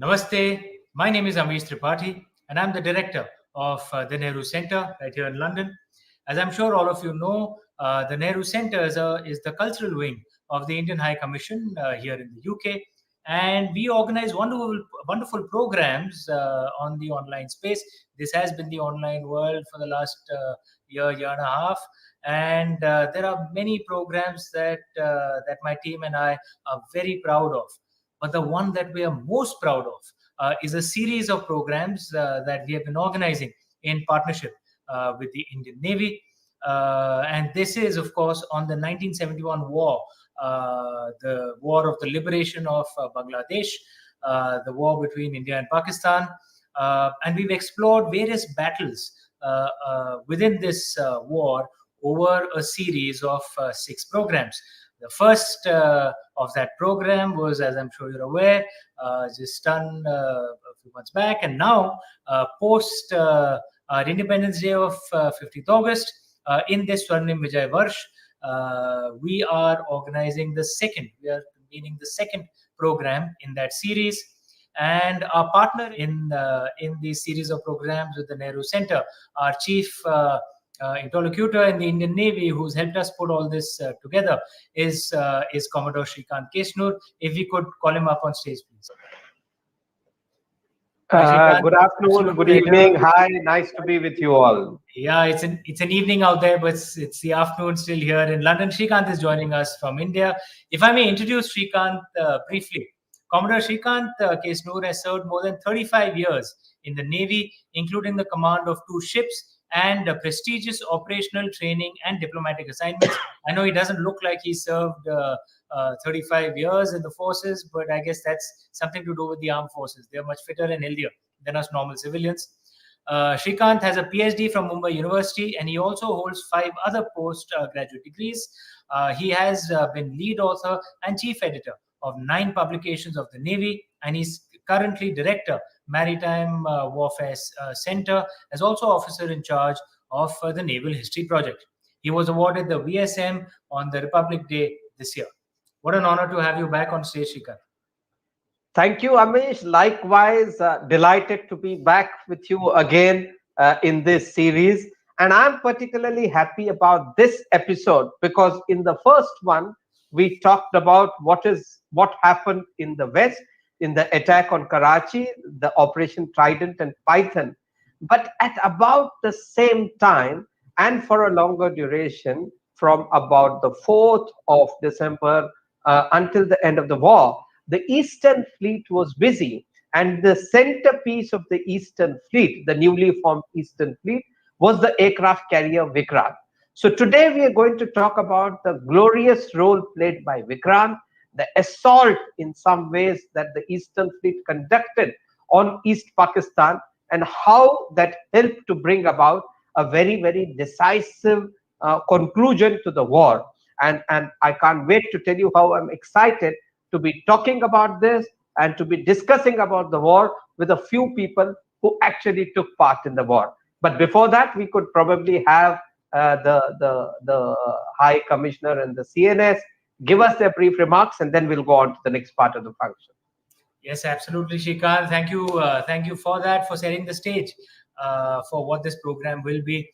Namaste, my name is Amish Tripathi and I'm the director of the Nehru Centre right here in London. As I'm sure all of you know, the Nehru Centre is the cultural wing of the Indian High Commission here in the UK, and we organize wonderful programs on the online space. This has been the online world for the last year and a half, and there are many programs that my team and I are very proud of. But the one that we are most proud of is a series of programs that we have been organizing in partnership with the Indian Navy. And this is, of course, on the 1971 war, the war of the liberation of Bangladesh, the war between India and Pakistan. And we've explored various battles within this war over a series of 6 programs. The first of that program was, as I'm sure you're aware, just done a few months back. And now, post our Independence Day of 15th August, in this Swarnim Vijay Varsh, we are organizing the second. We are convening the second program in that series. And our partner in these series of programs with the Nehru Centre, our chief interlocutor in the Indian Navy, who's helped us put all this together, is Commodore Shrikant Kesnur. If we could call him up on stage, please. Good afternoon, good evening. Hi, nice to be with you all. Yeah, it's an evening out there, but it's the afternoon still here in London. Shrikant is joining us from India. If I may introduce Shrikant briefly. Commodore Shrikant Kesnur has served more than 35 years in the Navy, including the command of 2 ships and prestigious operational training and diplomatic assignments. I know he doesn't look like he served 35 years in the forces, but I guess that's something to do with the armed forces. They're much fitter and healthier than us normal civilians. Shrikant has a PhD from Mumbai University, and he also holds 5 other postgraduate degrees. He has been lead author and chief editor of 9 publications of the Navy, and he's currently director, Maritime Warfare Center, as also officer in charge of the Naval History Project. He was awarded the VSM on the Republic Day this year. What an honor to have you back on stage, Shrikant. Thank you, Amish. Likewise, delighted to be back with you again in this series. And I'm particularly happy about this episode because in the first one, we talked about what happened in the West, in the attack on Karachi, the Operation Trident and Python. But at about the same time, and for a longer duration, from about the 4th of December until the end of the war, the Eastern Fleet was busy. And the centerpiece of the Eastern Fleet, the newly formed Eastern Fleet, was the aircraft carrier Vikrant. So today we are going to talk about the glorious role played by Vikrant, the assault in some ways that the Eastern Fleet conducted on East Pakistan, and how that helped to bring about a very, very decisive conclusion to the war. And I can't wait to tell you how I'm excited to be talking about this and to be discussing about the war with a few people who actually took part in the war. But before that, we could probably have the High Commissioner and the CNS give us their brief remarks, and then we'll go on to the next part of the function. Yes, absolutely, Shrikant. Thank you for that, for setting the stage for what this program will be.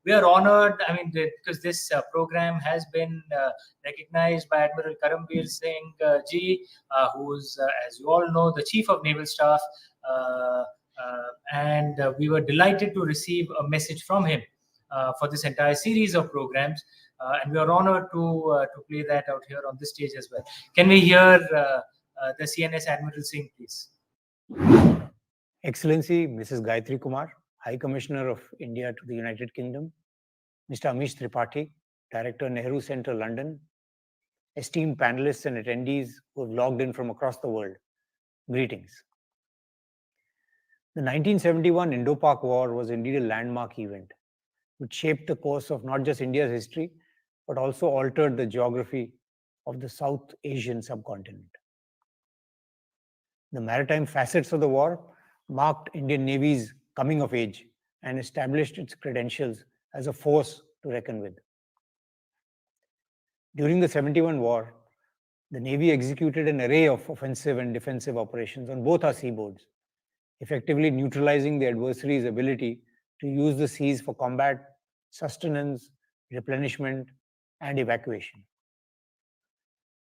We are honored, because this program has been recognized by Admiral Karambir Singh Ji, who's, as you all know, the Chief of Naval Staff, and we were delighted to receive a message from him for this entire series of programs, and we are honored to play that out here on this stage as well. Can we hear the CNS Admiral Singh, please? Excellency, Mrs. Gayatri Kumar, High Commissioner of India to the United Kingdom, Mr. Amish Tripathi, Director, Nehru Centre, London, esteemed panelists and attendees who have logged in from across the world, greetings. The 1971 Indo-Pak War was indeed a landmark event, which shaped the course of not just India's history, but also altered the geography of the South Asian subcontinent. The maritime facets of the war marked Indian Navy's coming of age and established its credentials as a force to reckon with. During the 71 war, the Navy executed an array of offensive and defensive operations on both our seaboards, effectively neutralizing the adversary's ability to use the seas for combat, sustenance, replenishment, and evacuation.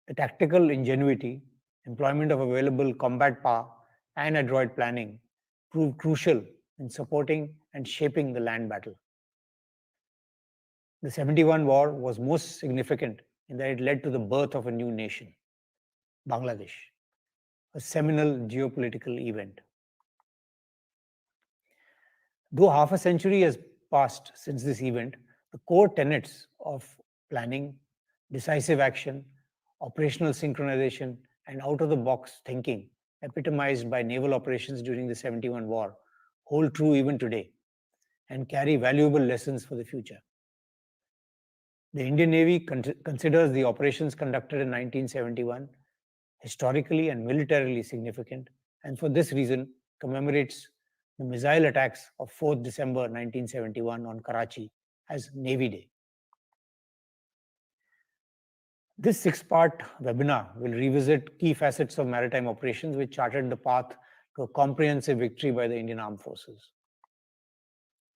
The tactical ingenuity, employment of available combat power, and adroit planning proved crucial in supporting and shaping the land battle. The 71 war was most significant in that it led to the birth of a new nation, Bangladesh, a seminal geopolitical event. Though half a century has passed since this event, the core tenets of planning, decisive action, operational synchronization, and out-of-the-box thinking epitomized by naval operations during the 71 war hold true even today and carry valuable lessons for the future. The Indian Navy considers the operations conducted in 1971 historically and militarily significant, and for this reason commemorates the missile attacks of 4th December 1971 on Karachi as Navy Day. This six-part webinar will revisit key facets of maritime operations which charted the path to a comprehensive victory by the Indian Armed Forces.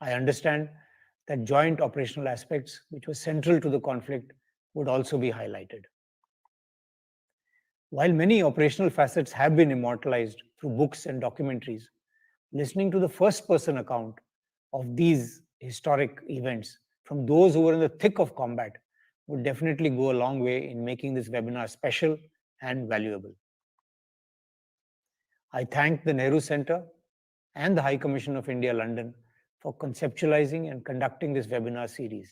I understand that joint operational aspects, which were central to the conflict, would also be highlighted. While many operational facets have been immortalized through books and documentaries, listening to the first-person account of these historic events from those who were in the thick of combat would definitely go a long way in making this webinar special and valuable. I thank the Nehru Center and the High Commission of India, London, for conceptualizing and conducting this webinar series.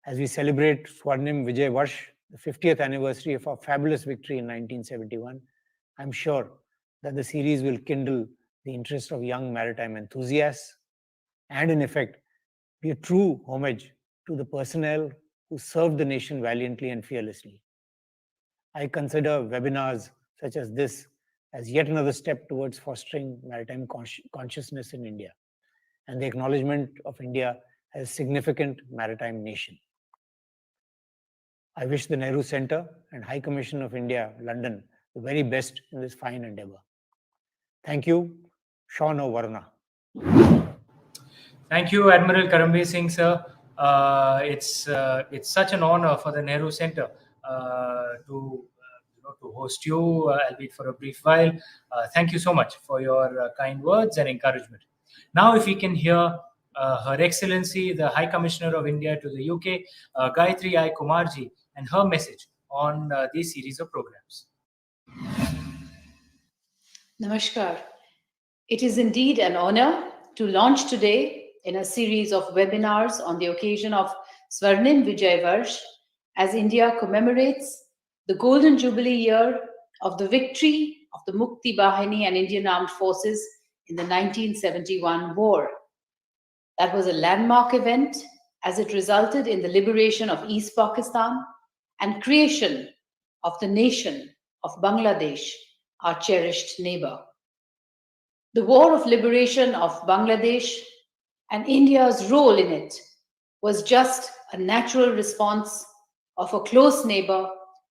As we celebrate Swarnim Vijay Varsh, the 50th anniversary of our fabulous victory in 1971, I'm sure that the series will kindle the interest of young maritime enthusiasts and, in effect, be a true homage to the personnel who served the nation valiantly and fearlessly. I consider webinars such as this as yet another step towards fostering maritime consciousness in India and the acknowledgement of India as a significant maritime nation. I wish the Nehru Center and High Commission of India, London, the very best in this fine endeavor. Thank you. Sean O'Varna. Thank you, Admiral Karambir Singh, sir. It's such an honor for the Nehru Center to host you, albeit for a brief while. Thank you so much for your kind words and encouragement. Now, if we can hear Her Excellency, the High Commissioner of India to the UK, Gayatri I. Kumarji, and her message on this series of programs. Namaskar. It is indeed an honor to launch today in a series of webinars on the occasion of Swarnim Vijay Varsh as India commemorates the Golden Jubilee year of the victory of the Mukti Bahini and Indian Armed Forces in the 1971 war. That was a landmark event as it resulted in the liberation of East Pakistan and creation of the nation of Bangladesh, our cherished neighbor. The war of liberation of Bangladesh and India's role in it was just a natural response of a close neighbor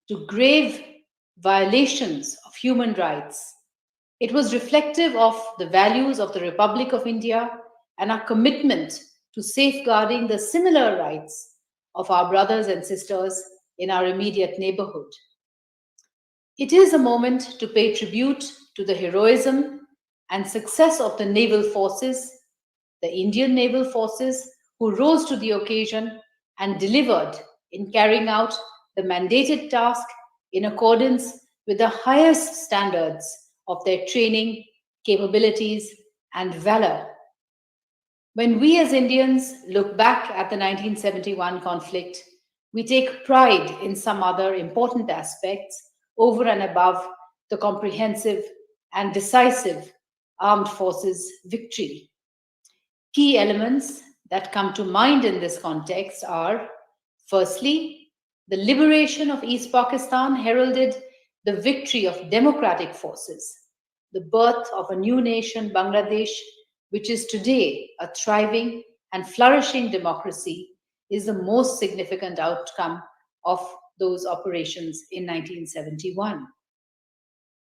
to grave violations of human rights. It was reflective of the values of the Republic of India and our commitment to safeguarding the similar rights of our brothers and sisters in our immediate neighborhood. It is a moment to pay tribute to the heroism and success of the naval forces, the Indian naval forces, who rose to the occasion and delivered in carrying out the mandated task in accordance with the highest standards of their training, capabilities, and valor. When we as Indians look back at the 1971 conflict, we take pride in some other important aspects over and above the comprehensive and decisive armed forces victory. Key elements that come to mind in this context are, firstly, the liberation of East Pakistan heralded the victory of democratic forces, the birth of a new nation, Bangladesh, which is today a thriving and flourishing democracy, is the most significant outcome of those operations in 1971.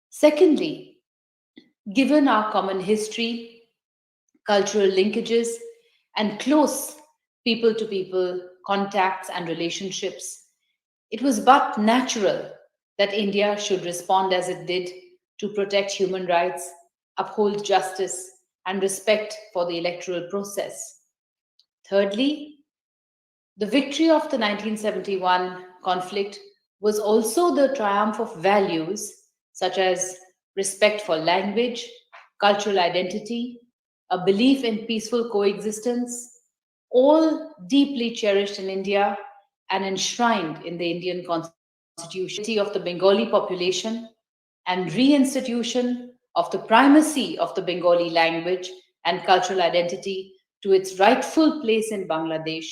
Secondly, given our common history, cultural linkages, and close people-to-people contacts and relationships, it was but natural that India should respond as it did to protect human rights, uphold justice, and respect for the electoral process. Thirdly, the victory of the 1971 conflict was also the triumph of values such as respect for language, cultural identity, a belief in peaceful coexistence, all deeply cherished in India and enshrined in the Indian constitution of the Bengali population, and reinstitution of the primacy of the Bengali language and cultural identity to its rightful place in Bangladesh.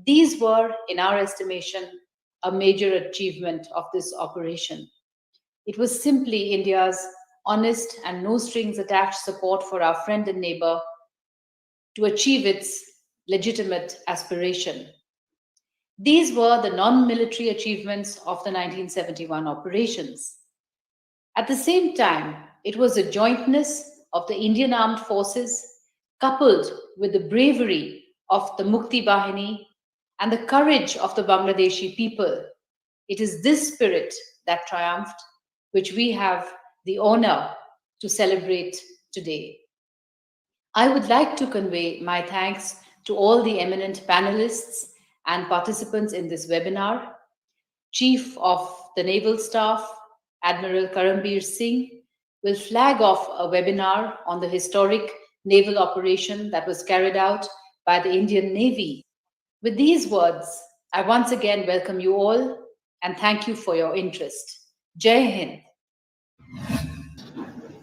These were, in our estimation, a major achievement of this operation. It was simply India's honest and no strings attached support for our friend and neighbor to achieve its legitimate aspiration. These were the non-military achievements of the 1971 operations. At the same time, it was the jointness of the Indian armed forces coupled with the bravery of the Mukti Bahini and the courage of the Bangladeshi people. It is this spirit that triumphed, which we have the honor to celebrate today. I would like to convey my thanks to all the eminent panelists and participants in this webinar. Chief of the Naval Staff, Admiral Karambir Singh, will flag off a webinar on the historic naval operation that was carried out by the Indian Navy. With these words, I once again welcome you all and thank you for your interest. Jai Hind.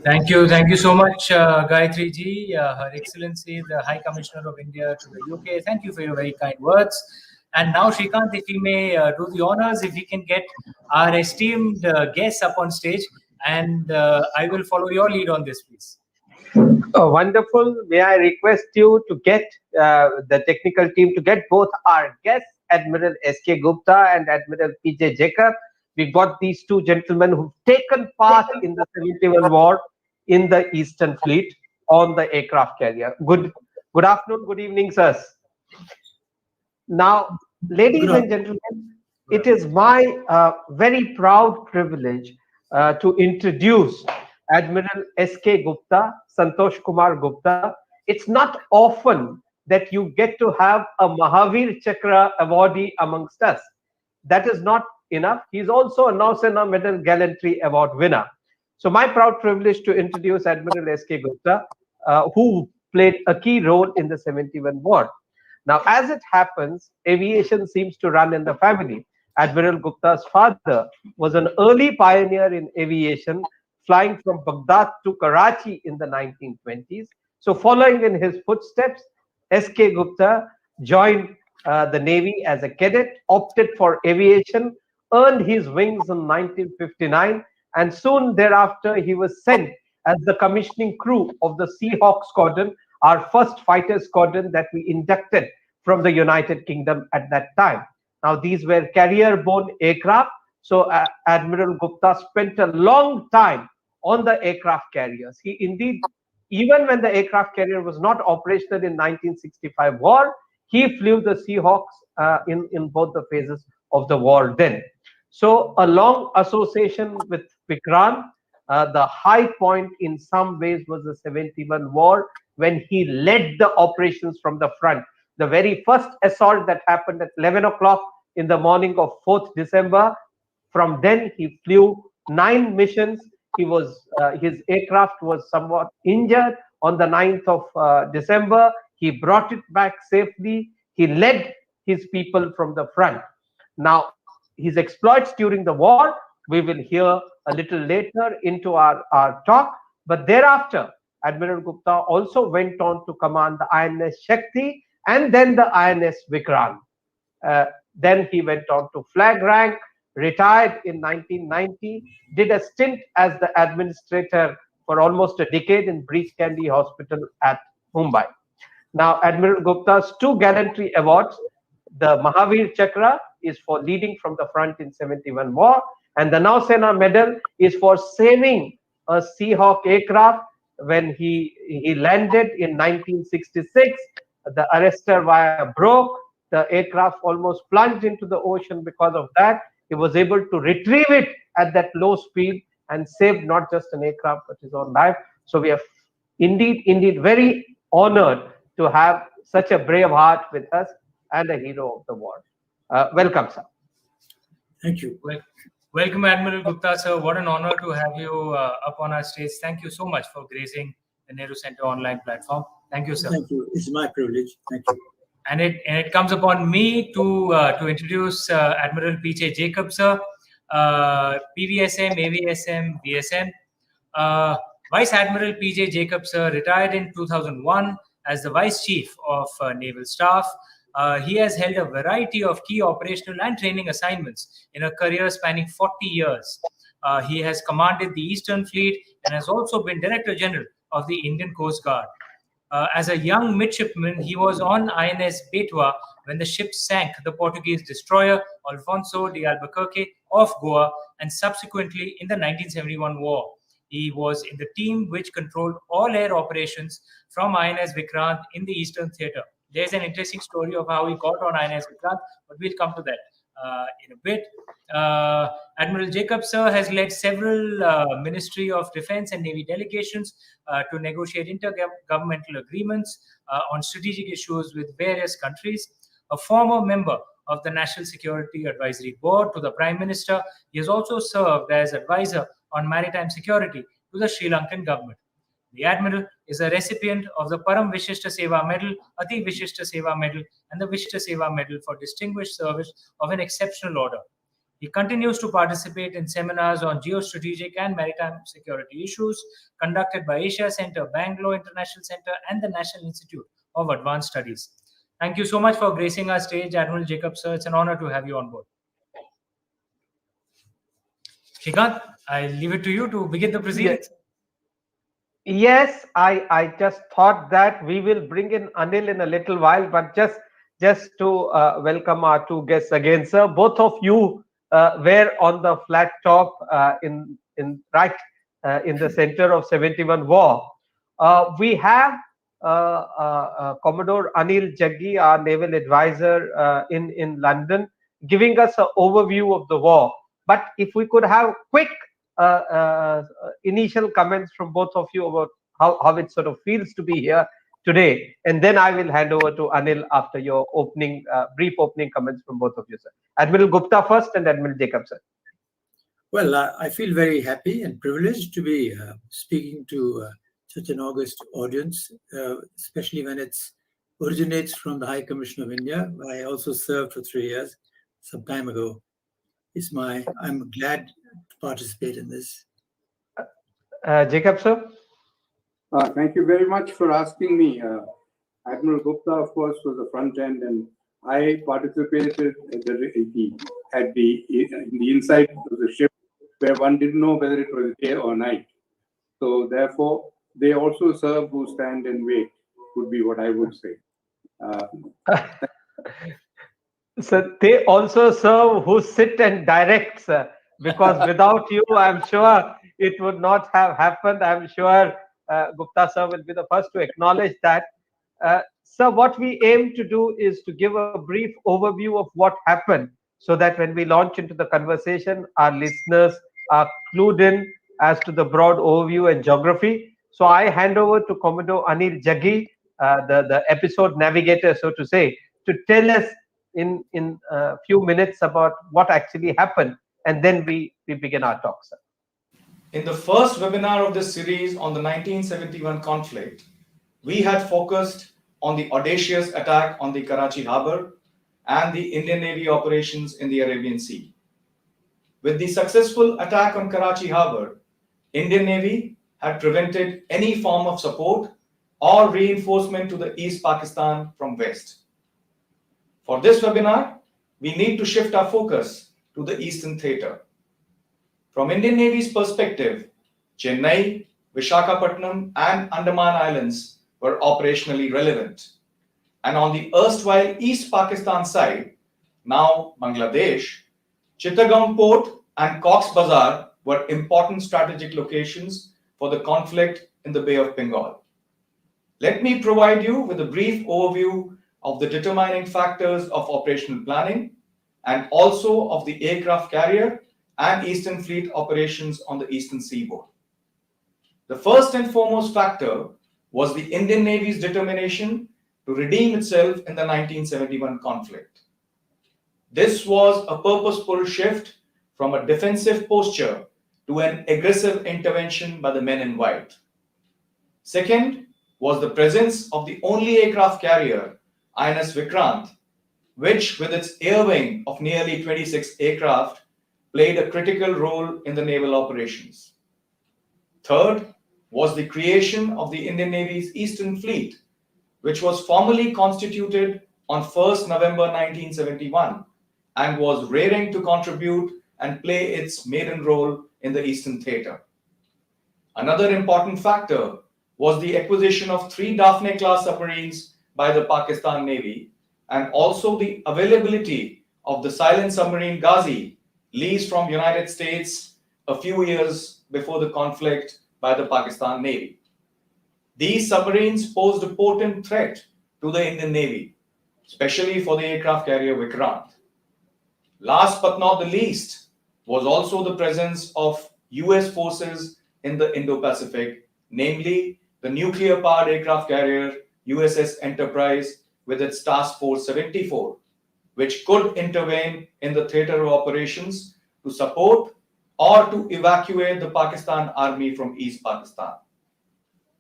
Thank you so much, Gayatri ji, Her Excellency, the High Commissioner of India to the UK. Thank you for your very kind words. And now, Shrikant, if we may do the honors, if we can get our esteemed guests up on stage, and I will follow your lead on this, please. Oh, wonderful. May I request you to get the technical team to get both our guests, Admiral S.K. Gupta and Admiral P.J. Jacob. We've got these two gentlemen who've taken part in the 71 war in the Eastern Fleet on the aircraft carrier. Good afternoon, good evening, sirs. Now, ladies and gentlemen, it is my very proud privilege to introduce Admiral S.K. Gupta, Santosh Kumar Gupta. It's not often that you get to have a Mahavir Chakra awardee amongst us. That is not enough. He's also a Nausena Medal Gallantry Award winner. So my proud privilege to introduce Admiral S.K. Gupta, who played a key role in the 71 war. Now, as it happens, aviation seems to run in the family. Admiral Gupta's father was an early pioneer in aviation, flying from Baghdad to Karachi in the 1920s. So following in his footsteps, S.K. Gupta joined the Navy as a cadet, opted for aviation, earned his wings in 1959, and soon thereafter he was sent as the commissioning crew of the Seahawk Squadron, our first fighter squadron that we inducted from the United Kingdom at that time. Now, these were carrier-borne aircraft, so Admiral Gupta spent a long time on the aircraft carriers. He indeed, even when the aircraft carrier was not operational in 1965 war, he flew the Seahawks in both the phases of the war then. So a long association with Vikrant. The high point in some ways was the 71 war when he led the operations from the front. The very first assault that happened at 11 o'clock in the morning of 4th December. From then he flew 9 missions. His aircraft was somewhat injured on the 9th of December. He brought it back safely. He led his people from the front. Now, his exploits during the war, we will hear a little later into our talk. But thereafter, Admiral Gupta also went on to command the INS Shakti and then the INS Vikrant. Then he went on to flag rank, retired in 1990, did a stint as the administrator for almost a decade in Breach Candy Hospital at Mumbai. Now, Admiral Gupta's two gallantry awards, the Mahavir Chakra is for leading from the front in 71 war, and the Nausena Medal is for saving a Seahawk aircraft when he landed in 1966. The arrestor wire broke. The aircraft almost plunged into the ocean. Because of that, he was able to retrieve it at that low speed and saved not just an aircraft but his own life. So we are indeed very honored to have such a brave heart with us and a hero of the war. Welcome, sir. Thank you. Welcome, Admiral Gupta, sir. What an honor to have you up on our stage. Thank you so much for gracing the Nehru Center online platform. Thank you, sir. Thank you. It's my privilege. Thank you. And it comes upon me to introduce Admiral P.J. Jacob, sir, PVSM, AVSM, VSM. Vice Admiral P.J. Jacob, sir, retired in 2001 as the Vice Chief of Naval Staff. He has held a variety of key operational and training assignments in a career spanning 40 years. He has commanded the Eastern Fleet and has also been Director General of the Indian Coast Guard. As a young midshipman, he was on INS Betwa when the ship sank the Portuguese destroyer Alfonso de Albuquerque off Goa, and subsequently in the 1971 war. He was in the team which controlled all air operations from INS Vikrant in the Eastern Theatre. There's an interesting story of how he got on INS Vikrant, but we'll come to that in a bit. Admiral Jacob, sir, has led several Ministry of Defense and Navy delegations to negotiate intergovernmental agreements on strategic issues with various countries. A former member of the National Security Advisory Board to the Prime Minister, he has also served as advisor on maritime security to the Sri Lankan government. The Admiral is a recipient of the Param Vishishta Seva Medal, Ati Vishishta Seva Medal, and the Vishishta Seva Medal for distinguished service of an exceptional order. He continues to participate in seminars on geostrategic and maritime security issues conducted by Asia Center, Bangalore International Center, and the National Institute of Advanced Studies. Thank you so much for gracing our stage, Admiral Jacob, sir. It's an honor to have you on board. Shrikant, I leave it to you to begin the proceedings. Yes, I just thought that we will bring in Anil in a little while, but just to welcome our two guests again, sir. Both of you were on the flat top in the center of 71 war. We have Commodore Anil Jaggi, our naval advisor in London, giving us an overview of the war. But if we could have quick initial comments from both of you about how it sort of feels to be here today, and then I will hand over to Anil after your brief opening comments from both of you, sir. Admiral Gupta first and Admiral Jacob, sir. Well, I feel very happy and privileged to be speaking to such an august audience, especially when it originates from the High Commission of India. I also served for 3 years some time ago. I'm glad to participate in this. Jacob, sir. Thank you very much for asking me. Admiral Gupta, of course, was the front end, and I participated in the inside of the ship, where one didn't know whether it was day or night. So therefore, they also serve who stand and wait, would be what I would say. So they also serve who sit and direct, sir, because without you, I'm sure it would not have happened. I'm sure Gupta sir will be the first to acknowledge that. Sir, what we aim to do is to give a brief overview of what happened, so that when we launch into the conversation, our listeners are clued in as to the broad overview and geography. So I hand over to Commodore Anil Jaggi, the episode navigator, so to say, to tell us in a few minutes about what actually happened, and then we begin our talk, sir. In the first webinar of this series on the 1971 conflict, we had focused on the audacious attack on the Karachi harbour, and the Indian Navy operations in the Arabian Sea. With the successful attack on Karachi Harbour, Indian Navy had prevented any form of support or reinforcement to the East Pakistan from West. For this webinar, we need to shift our focus to the Eastern Theatre. From Indian Navy's perspective, Chennai, Vishakhapatnam and Andaman Islands were operationally relevant. And on the erstwhile East Pakistan side, now Bangladesh, Chittagong Port and Cox's Bazar were important strategic locations for the conflict in the Bay of Bengal. Let me provide you with a brief overview of the determining factors of operational planning and also of the aircraft carrier and Eastern Fleet operations on the Eastern Seaboard. The first and foremost factor was the Indian Navy's determination to redeem itself in the 1971 conflict. This was a purposeful shift from a defensive posture to an aggressive intervention by the men in white. Second was the presence of the only aircraft carrier, INS Vikrant, which with its air wing of nearly 26 aircraft played a critical role in the naval operations. Third was the creation of the Indian Navy's Eastern Fleet, which was formally constituted on 1st November 1971 and was raring to contribute and play its maiden role in the Eastern Theatre. Another important factor was the acquisition of 3 Daphne-class submarines by the Pakistan Navy and also the availability of the silent submarine Ghazi, leased from United States a few years before the conflict by the Pakistan Navy. These submarines posed a potent threat to the Indian Navy, especially for the aircraft carrier Vikrant. Last but not the least was also the presence of US forces in the Indo-Pacific, namely the nuclear-powered aircraft carrier USS Enterprise with its Task Force 74, which could intervene in the theatre of operations to support or to evacuate the Pakistan Army from East Pakistan.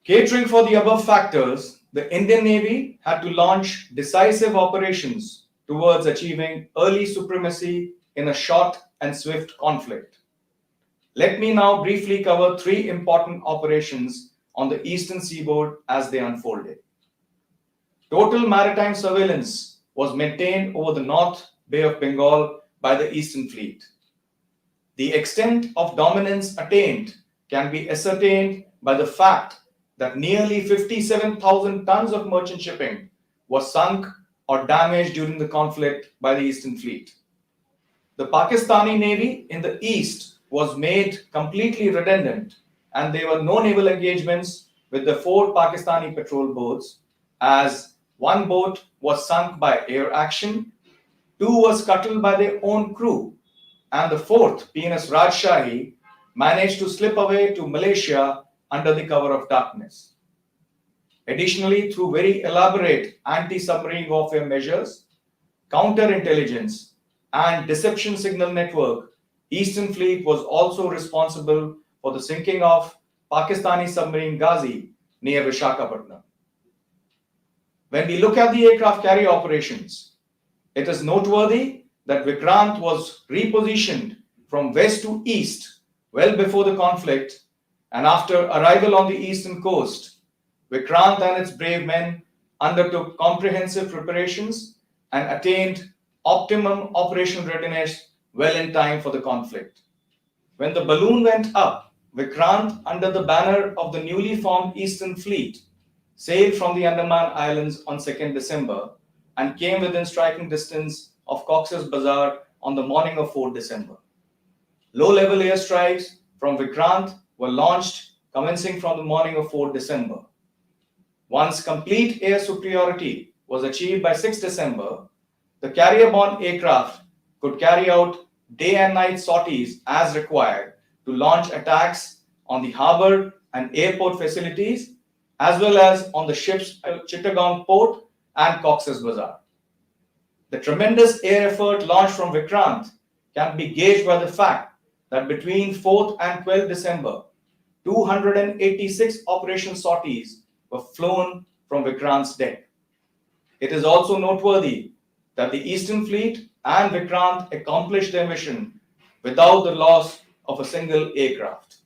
Catering for the above factors, the Indian Navy had to launch decisive operations towards achieving early supremacy in a short and swift conflict. Let me now briefly cover 3 important operations on the Eastern Seaboard as they unfolded. Total maritime surveillance was maintained over the North Bay of Bengal by the Eastern Fleet. The extent of dominance attained can be ascertained by the fact that nearly 57,000 tons of merchant shipping was sunk or damaged during the conflict by the Eastern Fleet. The Pakistani Navy in the east was made completely redundant, and there were no naval engagements with the 4 Pakistani patrol boats, as 1 boat was sunk by air action, 2 were scuttled by their own crew, and the 4th, PNS Rajshahi, managed to slip away to Malaysia under the cover of darkness. Additionally, through very elaborate anti-submarine warfare measures, counterintelligence, and deception signal network, Eastern Fleet was also responsible for the sinking of Pakistani submarine Ghazi near Vishakhapatnam. When we look at the aircraft carrier operations, it is noteworthy that Vikrant was repositioned from west to east well before the conflict, and after arrival on the eastern coast, Vikrant and its brave men undertook comprehensive preparations and attained optimum operational readiness well in time for the conflict. When the balloon went up, Vikrant, under the banner of the newly formed Eastern Fleet, sailed from the Andaman Islands on 2nd December and came within striking distance of Cox's Bazar on the morning of 4th December. Low-level airstrikes from Vikrant were launched commencing from the morning of 4th December. Once complete air superiority was achieved by 6th December, the carrier-borne aircraft could carry out day and night sorties as required to launch attacks on the harbour and airport facilities, as well as on the ship's Chittagong port and Cox's Bazar. The tremendous air effort launched from Vikrant can be gauged by the fact that between 4th and 12th December, 286 operational sorties were flown from Vikrant's deck. It is also noteworthy that the Eastern Fleet and Vikrant accomplished their mission without the loss of a single aircraft.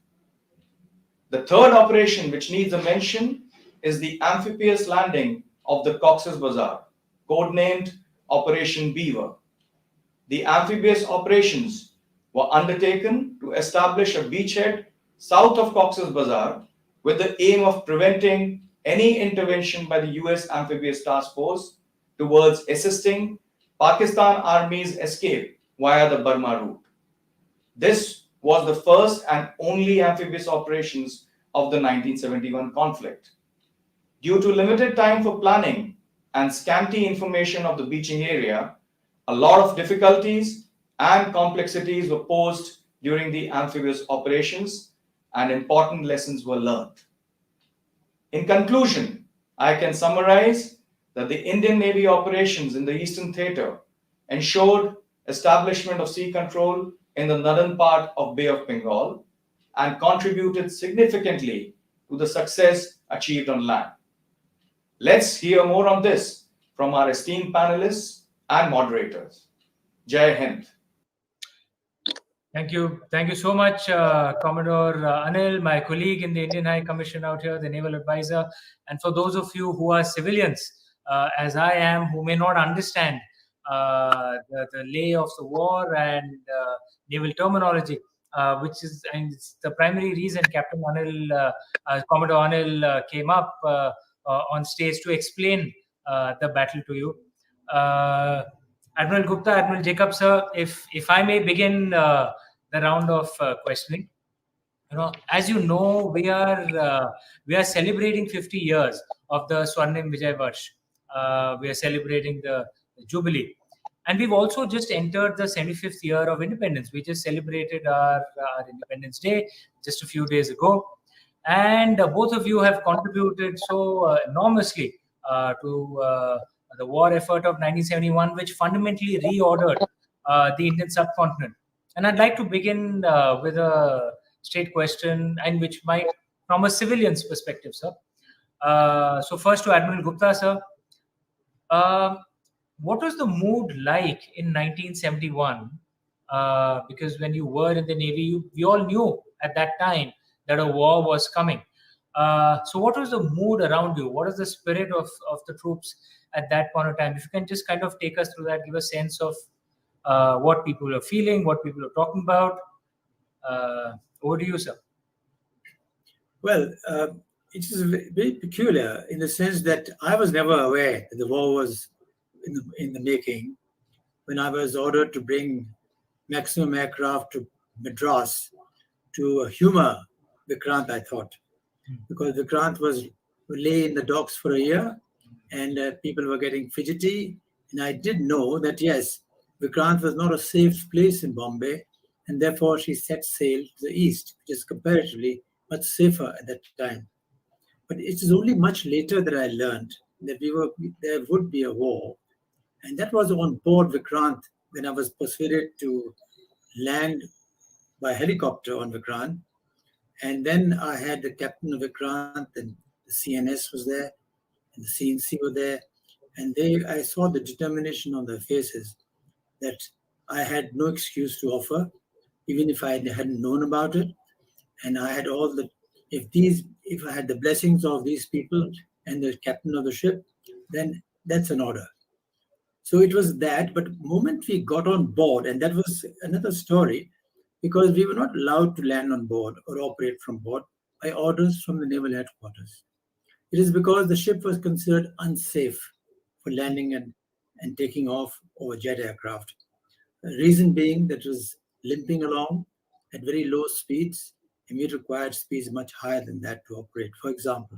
The third operation which needs a mention is the amphibious landing of the Cox's Bazar, codenamed Operation Beaver. The amphibious operations were undertaken to establish a beachhead south of Cox's Bazar with the aim of preventing any intervention by the US Amphibious Task Force towards assisting Pakistan Army's escape via the Burma route. This was the first and only amphibious operations of the 1971 conflict. Due to limited time for planning and scanty information of the beaching area, a lot of difficulties and complexities were posed during the amphibious operations, and important lessons were learned. In conclusion, I can summarize that the Indian Navy operations in the Eastern Theater ensured establishment of sea control in the northern part of Bay of Bengal and contributed significantly to the success achieved on land. Let's hear more on this from our esteemed panelists and moderators. Jai Hind. Thank you. Thank you so much, Commodore Anil, my colleague in the Indian High Commission out here, the Naval Advisor. And for those of you who are civilians, as I am, who may not understand the lay of the war and naval terminology, which is and it's the primary reason Captain Anil, Commodore Anil came up on stage to explain the battle to you. Admiral Gupta, Admiral Jacob, sir, if I may begin the round of questioning. As you know, we are celebrating 50 years of the Swarnim Vijay Varsh. We are celebrating the Jubilee. And we've also just entered the 75th year of independence. We just celebrated our Independence Day just a few days ago. And both of you have contributed so enormously to the war effort of 1971, which fundamentally reordered the Indian subcontinent. And I'd like to begin with a straight question, and which might, from a civilian's perspective, sir. So first to Admiral Gupta, sir. What was the mood like in 1971? Because when you were in the Navy, we all knew at that time that a war was coming. So what was the mood around you? What is the spirit of the troops at that point of time? If you can just kind of take us through that, give a sense of what people are feeling, what people are talking about. Over to you, sir. Well, it is very peculiar in the sense that I was never aware that the war was in the making when I was ordered to bring maximum aircraft to Madras to humor Vikrant, I thought, because Vikrant was lay in the docks for a year and people were getting fidgety. And I did know that, yes, Vikrant was not a safe place in Bombay, and therefore she set sail to the east, which is comparatively much safer at that time. But it is only much later that I learned that there would be a war. And that was on board Vikrant when I was persuaded to land by helicopter on Vikrant. And then I had the captain of Vikrant, and the CNS was there, and the CNC were there. And I saw the determination on their faces that I had no excuse to offer, even if I hadn't known about it. And I had if I had the blessings of these people and the captain of the ship, then that's an order. So it was that, but the moment we got on board, and that was another story, because we were not allowed to land on board or operate from board by orders from the naval headquarters. It is because the ship was considered unsafe for landing and taking off over jet aircraft. The reason being that it was limping along at very low speeds, and we required speeds much higher than that to operate. For example,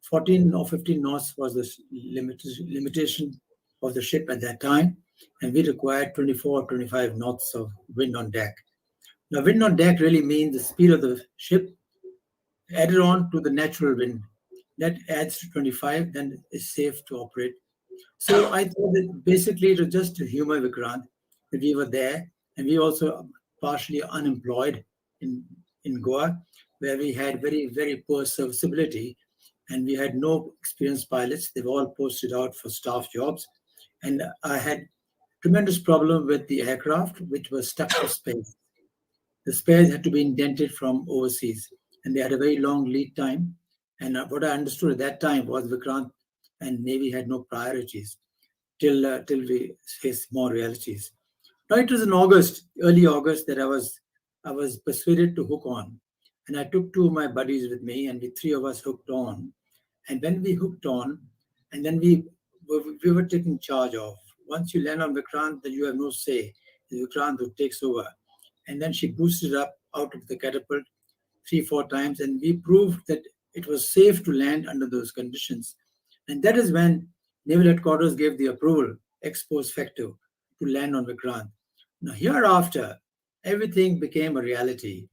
14 or 15 knots was the limitation of the ship at that time, and we required 24 or 25 knots of wind on deck. Now, wind on deck really means the speed of the ship added on to the natural wind. That adds to 25, then it's safe to operate. So I thought that basically it was just to humor Vikrant that we were there, and we also partially unemployed in Goa, where we had very, very poor serviceability, and we had no experienced pilots. They were all posted out for staff jobs. And I had tremendous problem with the aircraft, which was stuck to space. The spares had to be indented from overseas, and they had a very long lead time. And what I understood at that time was Vikrant and Navy had no priorities till we faced more realities. Now it was in August, early August, that I was persuaded to hook on, and I took two of my buddies with me, and the three of us hooked on. And when we hooked on, and then we were taken charge of. Once you land on Vikrant, then you have no say. It's Vikrant who takes over. And then she boosted up out of the catapult 3-4 times, and we proved that it was safe to land under those conditions. And that is when Naval Headquarters gave the approval, ex post facto, to land on Vikrant. Now, hereafter, everything became a reality.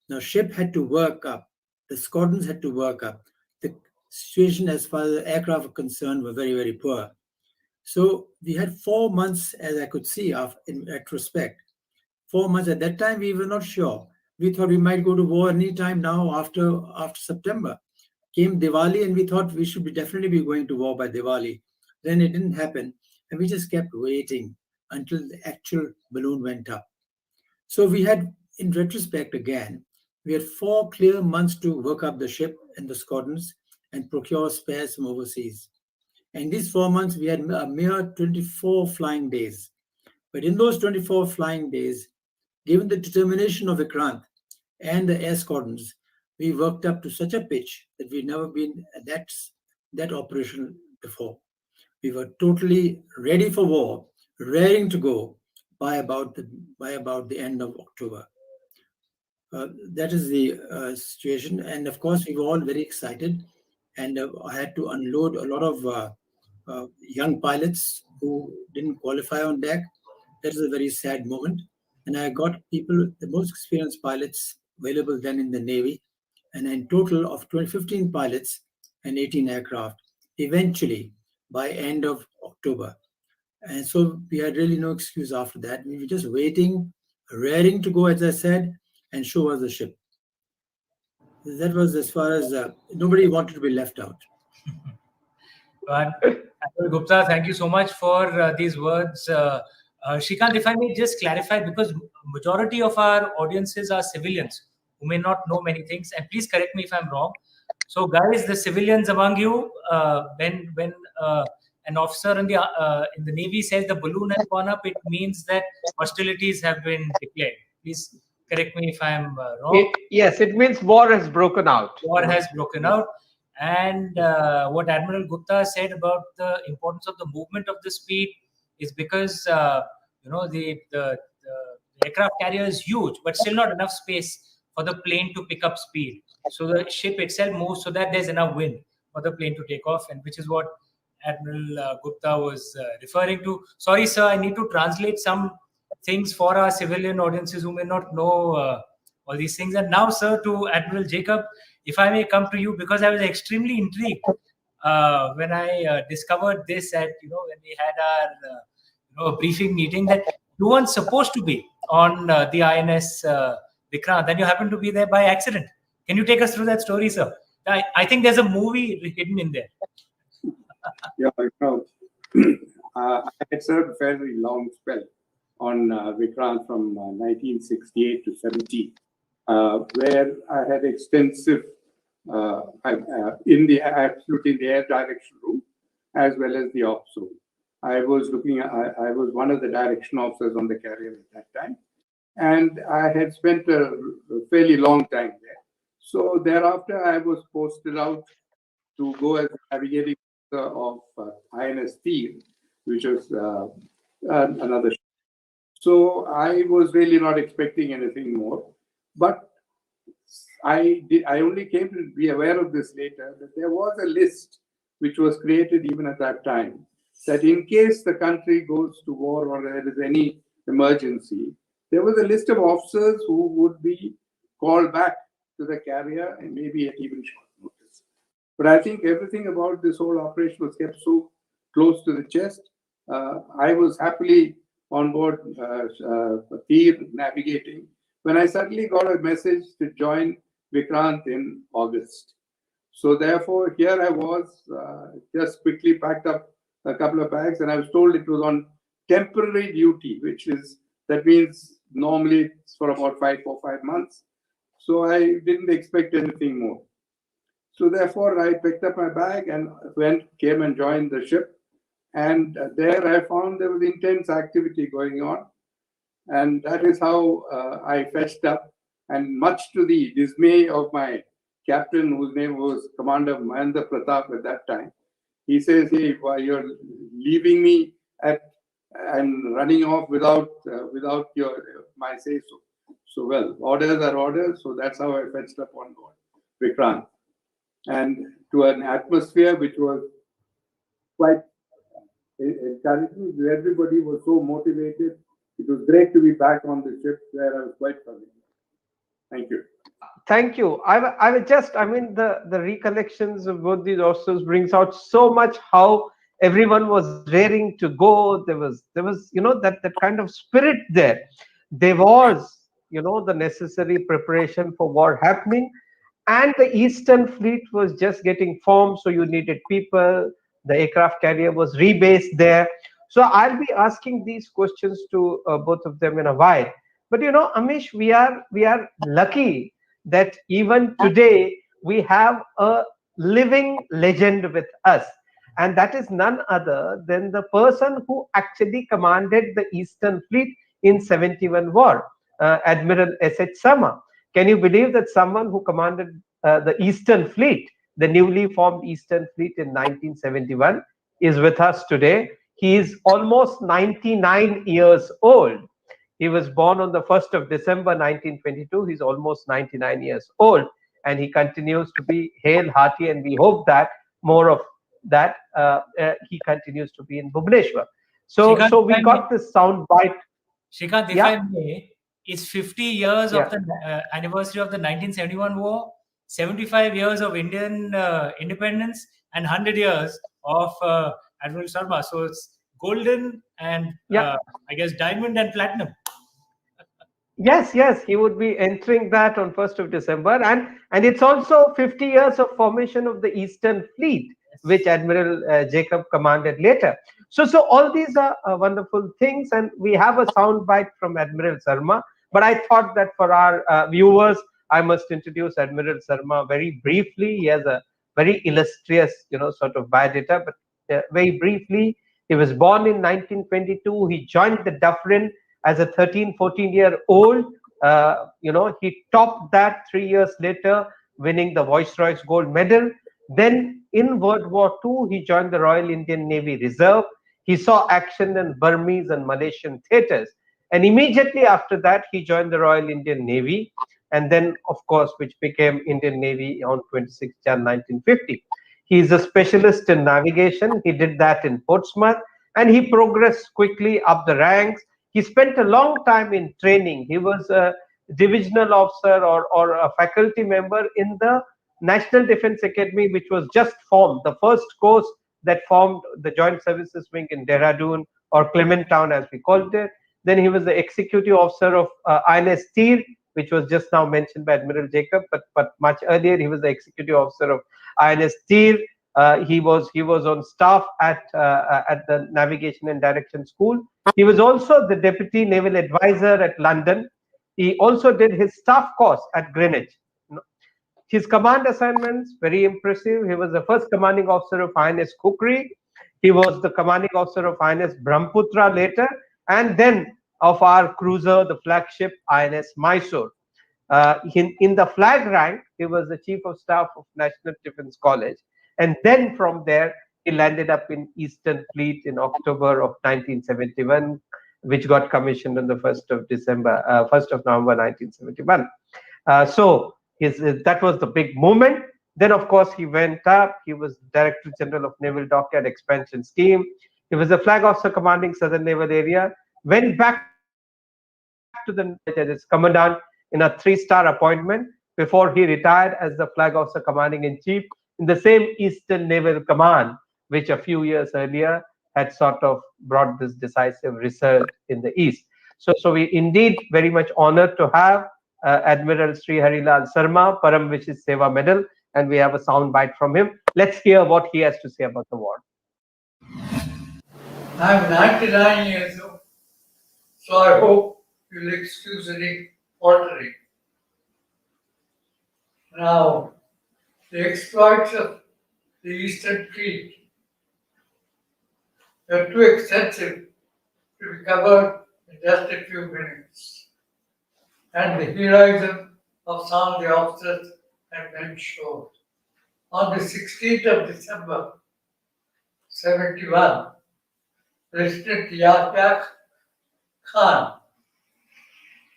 Now, ship had to work up. The squadrons had to work up. The situation as far as the aircraft were concerned were very, very poor. So we had 4 months, as I could see in retrospect. 4 months. At that time, we were not sure. We thought we might go to war any time now after September. Came Diwali, and we thought we should definitely be going to war by Diwali. Then it didn't happen, and we just kept waiting until the actual balloon went up. So we had, in retrospect again, we had 4 clear months to work up the ship and the squadrons and procure spares from overseas. And these 4 months, we had a mere 24 flying days. But in those 24 flying days, given the determination of Vikrant and the air squadrons, we worked up to such a pitch that we'd never been at that operation before. We were totally ready for war, raring to go by about the end of October. That is the situation, and of course we were all very excited, and I had to unload a lot of young pilots who didn't qualify on deck. That is a very sad moment, and I got people, the most experienced pilots available then in the Navy, and in total of 15 pilots and 18 aircraft, eventually by end of October. And so we had really no excuse after that. We were just waiting, raring to go, as I said, and show us the ship. That was as far as nobody wanted to be left out. Admiral Gupta, thank you so much for these words. Shrikant, if I may just clarify, because majority of our audiences are civilians who may not know many things, and please correct me if I'm wrong. So, guys, the civilians among you, when an officer in the Navy says the balloon has gone up, it means that hostilities have been declared. Please correct me if I'm wrong. Yes, it means war has broken out. War has broken out. And what Admiral Gupta said about the importance of the movement of the speed is because the aircraft carrier is huge, but still not enough space for the plane to pick up speed. So the ship itself moves so that there's enough wind for the plane to take off, and which is what Admiral Gupta was referring to. Sorry, sir, I need to translate some things for our civilian audiences who may not know all these things. And now, sir, to Admiral Jacob, if I may come to you, because I was extremely intrigued when I discovered this at when we had our briefing meeting, that you weren't supposed to be on the INS Vikrant, and you happened to be there by accident. Can you take us through that story, sir? I think there's a movie hidden in there. Yeah, I had served a fairly long spell on Vikrant from 1968 to 70, where I had extensive in the air direction room as well as the ops room. I was one of the direction officers on the carrier at that time, and I had spent a fairly long time there. So thereafter, I was posted out to go as navigating of INS Steel, which was another ship. So I was really not expecting anything more, but I only came to be aware of this later, that there was a list which was created even at that time, that in case the country goes to war or there is any emergency, there was a list of officers who would be called back to the carrier and maybe at even short notice. But I think everything about this whole operation was kept so close to the chest. I was happily on board Tir navigating when I suddenly got a message to join Vikrant in August. So therefore, here I was, just quickly packed up a couple of bags, and I was told it was on temporary duty, that means normally it's for about 4 or 5 months. So I didn't expect anything more. So therefore, I picked up my bag and came and joined the ship. And there I found there was intense activity going on. And that is how I fetched up. And much to the dismay of my captain, whose name was Commander Mahendra Pratap at that time, he says, "Hey, why you're leaving me and running off without my say so." So, well, orders are orders. So that's how I fetched up on board Vikrant, and to an atmosphere which was quite encouraging. Everybody was so motivated. It was great to be back on the ship where I was quite familiar. Thank you. Thank you. I would just, the recollections of both these officers brings out so much how everyone was raring to go. There was, that kind of spirit there. There was, the necessary preparation for war happening, and the Eastern Fleet was just getting formed. So you needed people. The aircraft carrier was rebased there. So I'll be asking these questions to both of them in a while. But Amish, we are lucky that even today we have a living legend with us, and that is none other than the person who actually commanded the Eastern Fleet in 71 war, Admiral S.H. Sharma. Can you believe that someone who commanded the Eastern Fleet, the newly formed Eastern Fleet in 1971, is with us today? He is almost 99 years old. He was born on the 1st of December 1922. He's almost 99 years old, and he continues to be hale, hearty, and we hope that more of that he continues to be in Bhubaneswar. So we got this sound bite. Shrikant, if I may, it's 50 years of the anniversary of the 1971 war, 75 years of Indian independence, and 100 years of Admiral Sharma. So it's golden and I guess diamond and platinum. Yes, he would be entering that on 1st of December, and it's also 50 years of formation of the Eastern Fleet, which Admiral Jacob commanded later. So all these are wonderful things, and we have a soundbite from Admiral Sharma. But I thought that for our viewers, I must introduce Admiral Sharma very briefly. He has a very illustrious, sort of biodata, but very briefly, he was born in 1922. He joined the Dufferin as a 14-year-old. He topped that 3 years later, winning the Viceroy's Gold Medal. Then in World War II, he joined the Royal Indian Navy Reserve. He saw action in Burmese and Malaysian theaters. And immediately after that, he joined the Royal Indian Navy. And then, of course, which became Indian Navy on 26 January 1950. He is a specialist in navigation. He did that in Portsmouth, and he progressed quickly up the ranks. He spent a long time in training. He was a divisional officer or a faculty member in the National Defence Academy, which was just formed, the first course that formed the Joint Services Wing in Dehradun, or Clementown as we called it. Then he was the executive officer of INS Tir, which was just now mentioned by Admiral Jacob, but much earlier he was the executive officer of INS Tir. He was on staff at the Navigation and Direction School. He was also the Deputy Naval Advisor at London. He also did his staff course at Greenwich. His command assignments, very impressive. He was the first commanding officer of INS Kukri. He was the commanding officer of INS Brahmaputra later, and then of our cruiser, the flagship INS Mysore. In the flag rank, he was the Chief of Staff of National Defence College. And then from there, he landed up in Eastern Fleet in October of 1971, which got commissioned on the 1st of November 1971. That was the big moment. Then, of course, he went up. He was Director General of Naval Dockyard Expansion Scheme. He was the flag officer commanding Southern Naval Area. Went back to the as commandant in a 3-star appointment before he retired as the flag officer commanding in chief in the same Eastern Naval Command, which a few years earlier had sort of brought this decisive result in the East. So we indeed very much honored to have Admiral Sri Harilal Sharma, Param Vishis Seva Medal, and we have a sound bite from him. Let's hear what he has to say about the war. I'm 99 years old, so I hope you'll excuse any faltering. Now, the exploits of the Eastern Fleet are too extensive to be covered in just a few minutes, and the heroism of some of the officers and men showed. On the 16th of December, 71, President Yahya Khan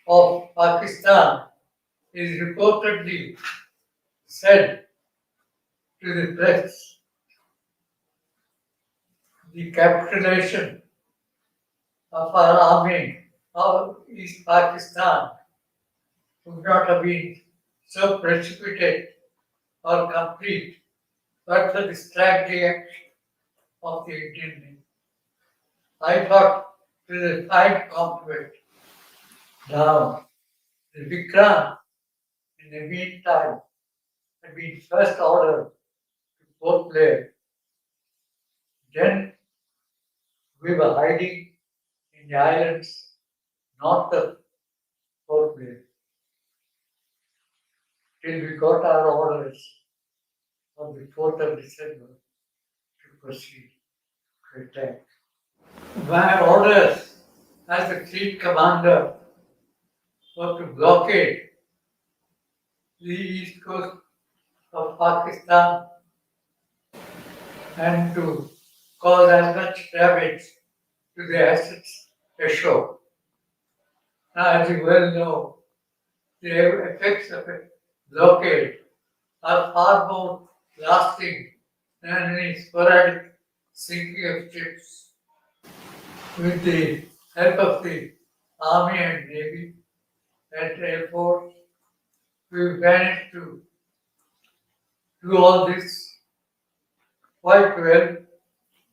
of Pakistan is reportedly said to the press, the capitulation of our army of East Pakistan would not have been so precipitate or complete but for the strategy action of the Indian Navy. I thought it was a fine compliment. Now, the Vikrant, in the meantime, had been first ordered to Port Blair. Then we were hiding in the islands north of Port Blair till we got our orders on the 4th of December to proceed to attack. My orders as the fleet commander were to blockade the east coast of Pakistan and to cause as much damage to the assets ashore. Now, as you well know, the effects of a blockade are far more lasting than any sporadic sinking of ships. With the help of the Army and Navy and Air Force, we managed to do all this quite well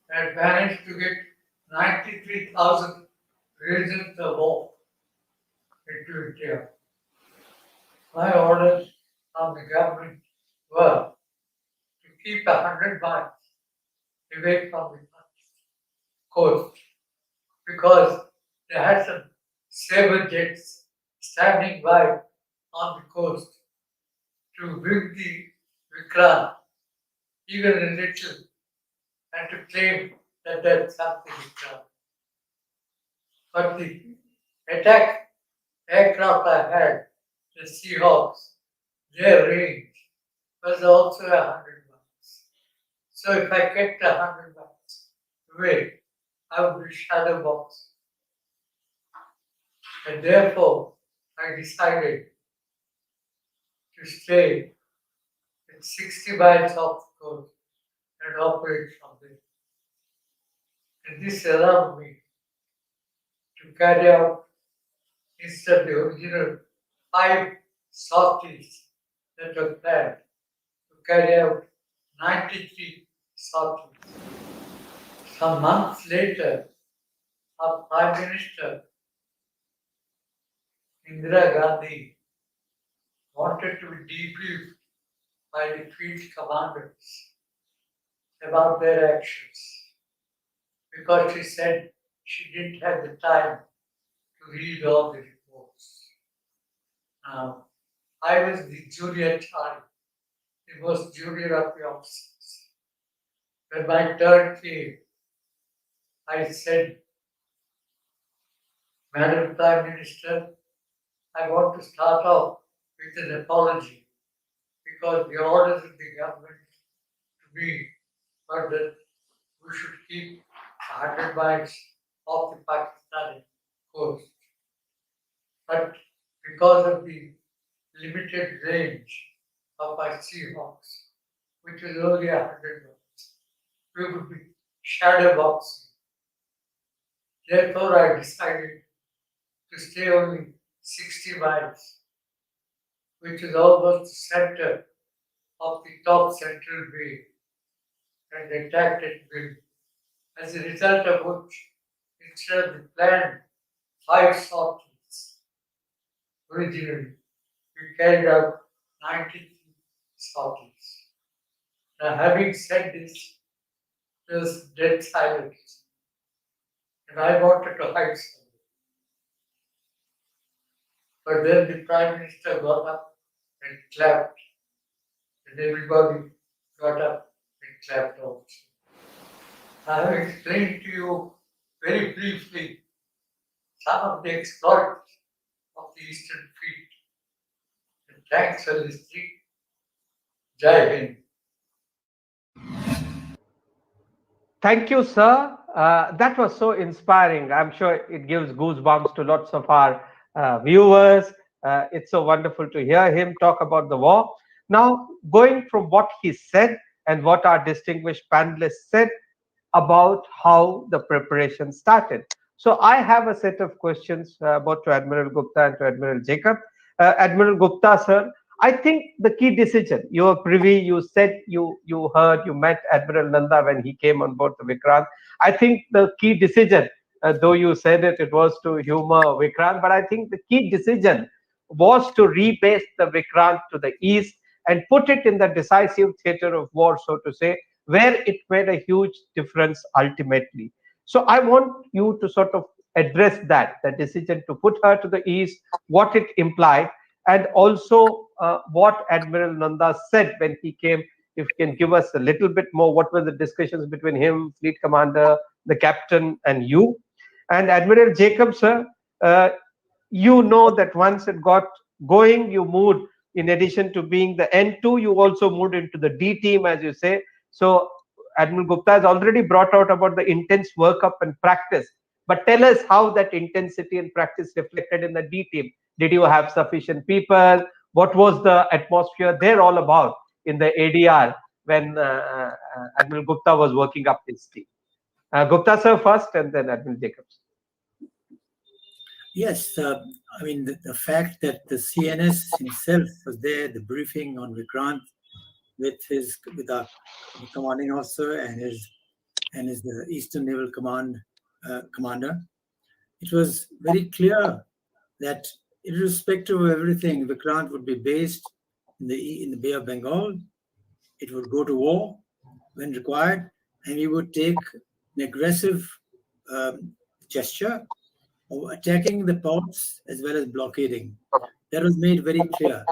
and managed to get 93,000 regions or more into India. My orders from the government were to keep 100 miles away from the coast because they had some saber jets standing by on the coast to bring the Vikrant even a little and to claim that there's something Vikrant. But the attack aircraft I had, the Seahawks, their range was also 100 miles. So if I kept 100 miles away, I would be shadow boxed. And therefore, I decided to stay at 60 miles off the coast and operate from there. And this allowed me to carry out, instead of the original 5 sorties that were planned, to carry out 93 sorties. Some months later, our Prime Minister, Indira Gandhi, wanted to be debriefed by the field commanders about their actions because she said she didn't have the time to read all the reports. Now, I was the junior child, the most junior of the officers. When my turn came, I said, Madam Prime Minister, I want to start off with an apology because the orders of the government to me were that we should keep 100 miles off the Pakistani coast. But because of the limited range of my Seahawks, which is only 100 miles, we would be shadow boxing. Therefore, I decided to stay only 60 miles, which is almost the center of the top central bay, and attacked at will. As a result of which, instead of the planned 5 sorties originally, we carried out 93 sorties. Now, having said this, there was dead silence. and I wanted to hide something. But then the Prime Minister got up and clapped, and everybody got up and clapped also. I have explained to you very briefly some of the exploits of the Eastern Fleet. And thanks for listening. Jai Hind. Thank you, sir. That was so inspiring. I'm sure it gives goosebumps to lots of our viewers. It's so wonderful to hear him talk about the war. Now, going from what he said and what our distinguished panelists said about how the preparation started. So I have a set of questions both to Admiral Gupta and to Admiral Jacob. Admiral Gupta, sir, I think the key decision, you were privy, you said you heard, you met Admiral Nanda when he came on board the Vikrant. I think the key decision, though you said it was to humor Vikrant, but I think the key decision was to rebase the Vikrant to the east and put it in the decisive theater of war, so to say, where it made a huge difference ultimately. So I want you to sort of address that, the decision to put her to the east, what it implied, and also what Admiral Nanda said when he came. If you can give us a little bit more, what were the discussions between him, fleet commander, the captain, and you? And Admiral Jacob, sir, you know that once it got going, you moved, in addition to being the N2, you also moved into the D team, as you say. So Admiral Gupta has already brought out about the intense workup and practice. But tell us how that intensity and practice reflected in the D team. Did you have sufficient people? What was the atmosphere there all about in the ADR when Admiral Gupta was working up his team? Gupta sir first, and then Admiral Jacobs. Yes, I mean, the fact that the CNS himself was there, the briefing on Vikrant with our commanding officer and his Eastern Naval Command commander, it was very clear that irrespective of everything, Vikrant would be based in the Bay of Bengal. It would go to war when required, and we would take an aggressive gesture of attacking the ports as well as blockading. That was made very clear.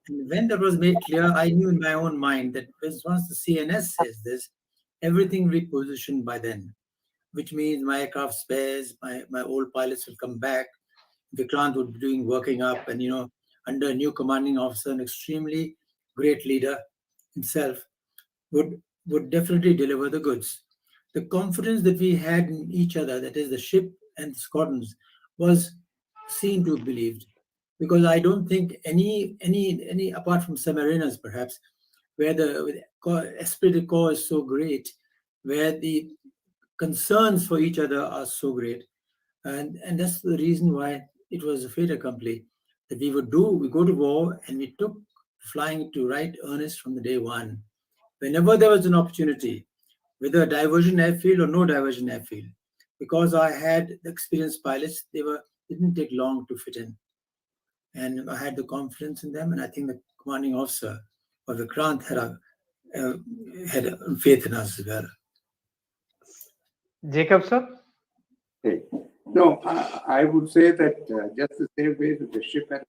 And when that was made clear, I knew in my own mind that once the CNS says this, everything repositioned by then, which means my aircraft spares, my old pilots will come back. Vikrant would be doing working up, and under a new commanding officer, an extremely great leader himself, would definitely deliver the goods. The confidence that we had in each other, that is the ship and squadrons, was seen to be believed. Because I don't think any apart from submariners perhaps, where the esprit de corps is so great, where the concerns for each other are so great, and that's the reason why it was a fait accompli that we go to war, and we took flying to right earnest from the day one. Whenever there was an opportunity, whether a diversion airfield or no diversion airfield, because I had the experienced pilots, didn't take long to fit in. And I had the confidence in them, and I think the commanding officer of Vikrant had faith in us as well. Jacob, sir? Okay. No, I would say that just the same way that the ship had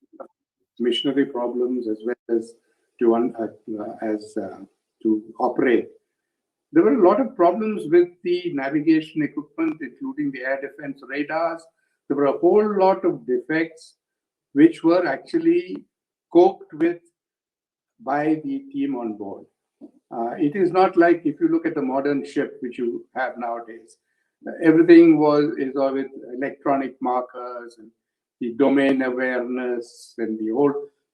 missionary problems as well as to operate, there were a lot of problems with the navigation equipment, including the air defense radars. There were a whole lot of defects which were actually coped with by the team on board. It is not like if you look at the modern ship which you have nowadays, everything is all with electronic markers and the domain awareness, and the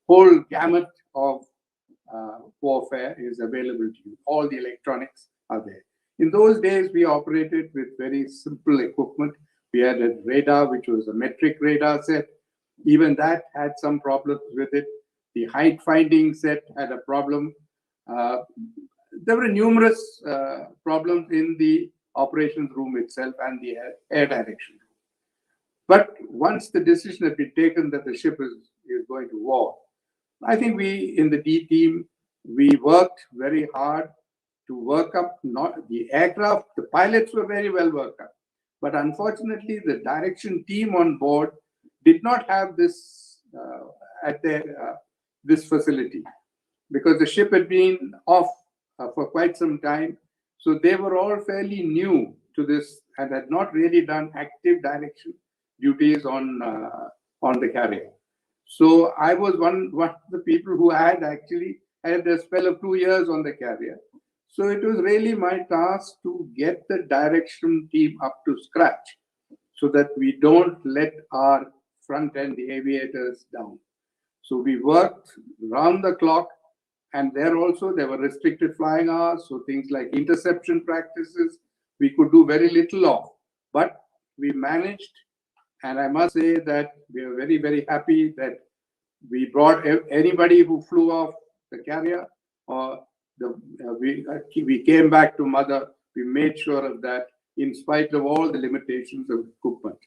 whole gamut of warfare is available to you. All the electronics are there. In those days, we operated with very simple equipment. We had a radar, which was a metric radar set. Even that had some problems with it. The height finding set had a problem. There were numerous problems in the operations room itself and the air direction room. But once the decision had been taken that the ship is going to war, I think we in the D team, we worked very hard to work up not the aircraft. The pilots were very well worked up. But unfortunately, the direction team on board did not have this at this facility, because the ship had been off for quite some time. So they were all fairly new to this and had not really done active direction duties on the carrier. So I was one of the people who had actually had a spell of 2 years on the carrier. So it was really my task to get the direction team up to scratch so that we don't let our front end, the aviators, down. So we worked round the clock, and there also there were restricted flying hours. So things like interception practices, we could do very little of, but we managed. And I must say that we are very, very happy that we brought anybody who flew off the carrier or we came back to mother. We made sure of that in spite of all the limitations of equipment,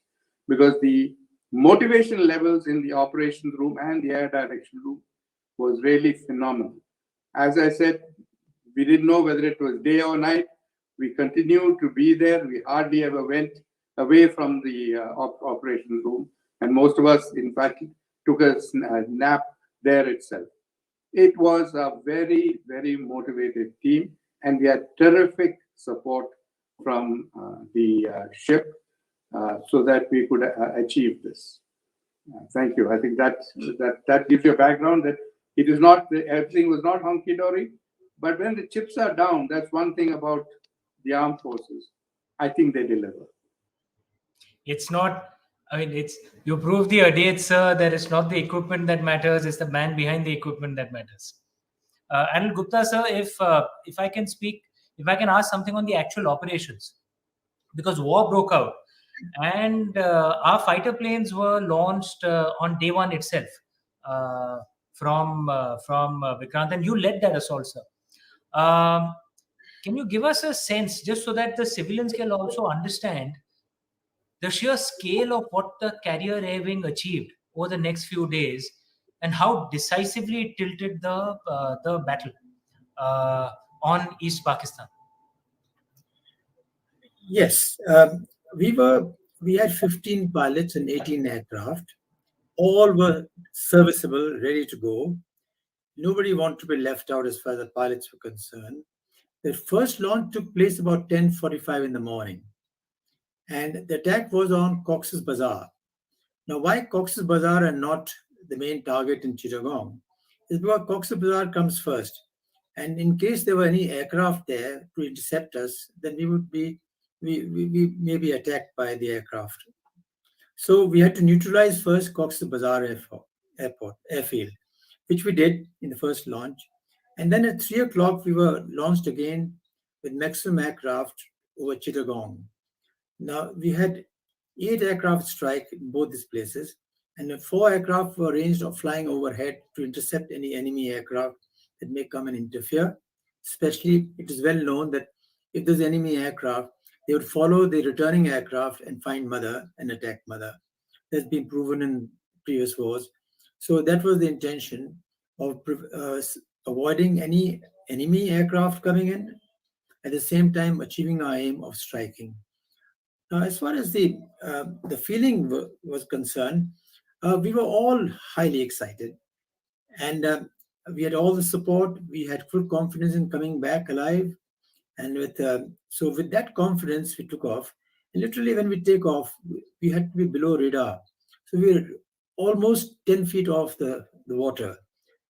because the motivation levels in the operations room and the air direction room was really phenomenal. As I said, we didn't know whether it was day or night. We continued to be there. We hardly ever went away from the operations room, and most of us, in fact, took a nap there itself. It was a very, very motivated team, and we had terrific support from the ship so that we could achieve this. Thank you. I think that gives you a background that it is not, everything was not hunky-dory, but when the chips are down, that's one thing about the armed forces. I think they deliver. It's not, I mean, it's, you proved the other day, sir, that it's not the equipment that matters, it's the man behind the equipment that matters. Anil Gupta, sir, if I can speak, if I can ask something on the actual operations, because war broke out and our fighter planes were launched on day one itself from Vikrant, and you led that assault, sir. Can you give us a sense, just so that the civilians can also understand the sheer scale of what the carrier air wing achieved over the next few days, and how decisively it tilted the battle on East Pakistan? Yes, we had 15 pilots and 18 aircraft. All were serviceable, ready to go. Nobody wanted to be left out as far as the pilots were concerned. The first launch took place about 10:45 in the morning, and the attack was on Cox's Bazar. Now, why Cox's Bazar and not the main target in Chittagong is because Cox's Bazar comes first, and in case there were any aircraft there to intercept us, then we may be attacked by the aircraft. So we had to neutralize first Cox's Bazar airfield, which we did in the first launch. And then at 3 o'clock, we were launched again with maximum aircraft over Chittagong. Now, we had 8 aircraft strike in both these places, and 4 aircraft were arranged of flying overhead to intercept any enemy aircraft that may come and interfere. Especially, it is well known that if there's enemy aircraft, they would follow the returning aircraft and find mother and attack mother. That's been proven in previous wars. So that was the intention of avoiding any enemy aircraft coming in, at the same time achieving our aim of striking. Now, as far as the feeling was concerned, we were all highly excited, and we had all the support. We had full confidence in coming back alive, and with that confidence, we took off. And literally, when we take off, we had to be below radar, so we were almost 10 feet off the water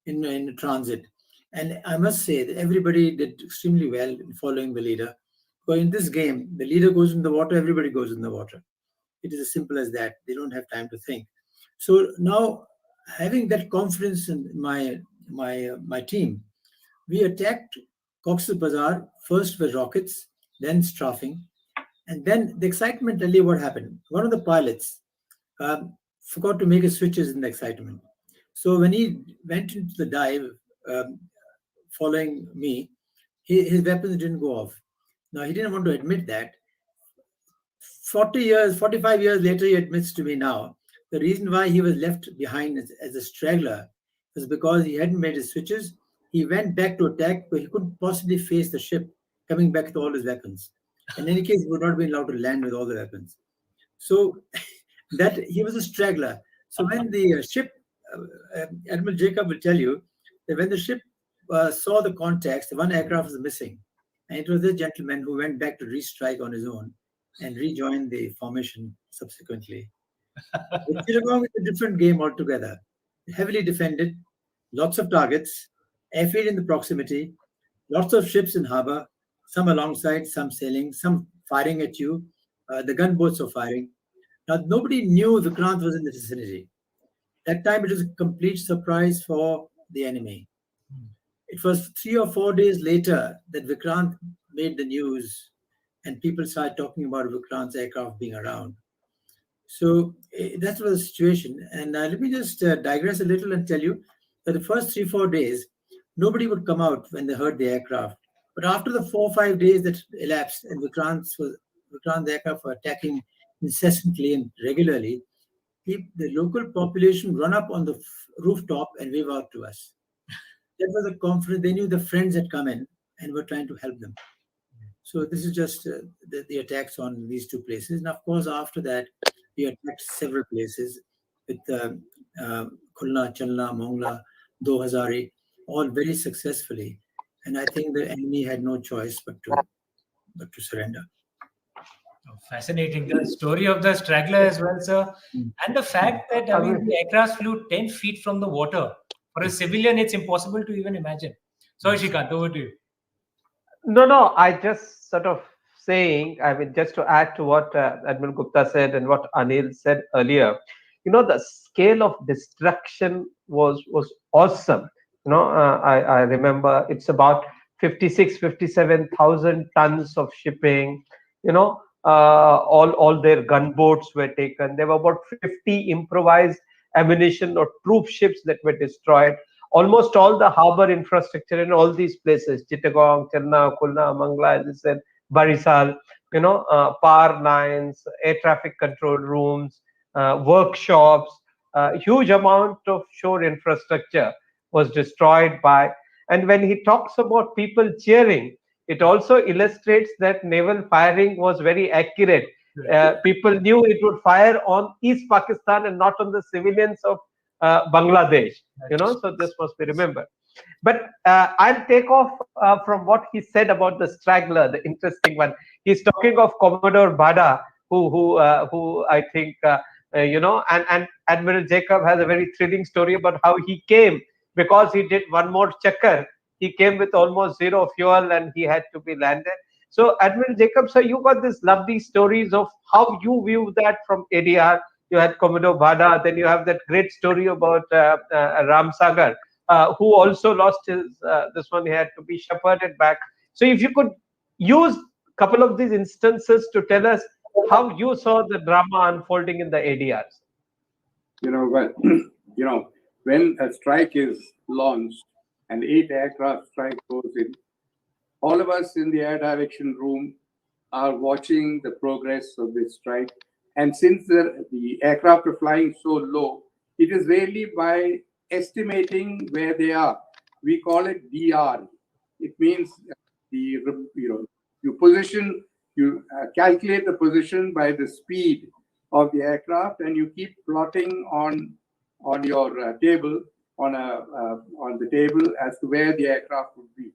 in transit. And I must say that everybody did extremely well in following the leader. But in this game, the leader goes in the water, everybody goes in the water. It is as simple as that. They don't have time to think. So now, having that confidence in my team, we attacked Cox's Bazar first with rockets, then strafing, and then the excitement. Tell you what happened. One of the pilots forgot to make his switches in the excitement. So when he went into the dive, following me, his weapons didn't go off. Now, he didn't want to admit that. 45 years later, he admits to me now, the reason why he was left behind as a straggler was because he hadn't made his switches. He went back to attack, but he couldn't possibly face the ship coming back with all his weapons. In any case, he would not be allowed to land with all the weapons. So that he was a straggler. So when the ship, Admiral Jacob will tell you that when the ship saw the contacts, the one aircraft was missing. And it was this gentleman who went back to restrike on his own and rejoined the formation subsequently. The Chittagong is a different game altogether. Heavily defended, lots of targets, airfield in the proximity, lots of ships in harbor, some alongside, some sailing, some firing at you. The gunboats are firing. Now, nobody knew Vikrant was in the vicinity. That time, it was a complete surprise for the enemy. It was 3 or 4 days later that Vikrant made the news and people started talking about Vikrant's aircraft being around. So that was the situation. And let me just digress a little and tell you that the first 3-4 days, nobody would come out when they heard the aircraft. But after the 4 or 5 days that elapsed and Vikrant's aircraft were attacking incessantly and regularly, the local population run up on the rooftop and wave out to us. That was a confidence. They knew the friends had come in and were trying to help them. So this is just the attacks on these two places. And of course, after that, we attacked several places with Khulna, Chalna, Mongla, Do Hazari, all very successfully. And I think the enemy had no choice but to surrender. Oh, fascinating. The story of the straggler as well, sir. And the fact that, I mean, the aircraft flew 10 feet from the water. For a civilian, it's impossible to even imagine. Sorry, Shrikant, over to you. No, I just sort of saying, I mean, just to add to what Admiral Gupta said and what Anil said earlier, the scale of destruction was awesome. I remember it's about 57,000 tons of shipping, all their gunboats were taken. There were about 50 improvised ammunition or troop ships that were destroyed. Almost all the harbor infrastructure in all these places, Chittagong, Chalna, Khulna, Mangla, as I said, Barisal, power lines, air traffic control rooms, workshops, huge amount of shore infrastructure was destroyed by. And when he talks about people cheering, it also illustrates that naval firing was very accurate. People knew it would fire on East Pakistan and not on the civilians of Bangladesh. So this must be remembered. But I'll take off from what he said about the straggler, the interesting one. He's talking of Commodore Bada, who I think and Admiral Jacob has a very thrilling story about how he came because he did one more chakkar. He came with almost zero fuel and he had to be landed. So Admiral Jacob, sir, you got this lovely stories of how you view that from ADR. You had Commodore Bada, then you have that great story about Ram Sagar, who also lost his, this one, he had to be shepherded back. So if you could use a couple of these instances to tell us how you saw the drama unfolding in the ADRs. When a strike is launched and 8 aircraft strike goes in, all of us in the air direction room are watching the progress of this strike. And since the aircraft are flying so low, it is really by estimating where they are. We call it DR. It means you calculate the position by the speed of the aircraft, and you keep plotting on your table on the table as to where the aircraft would be.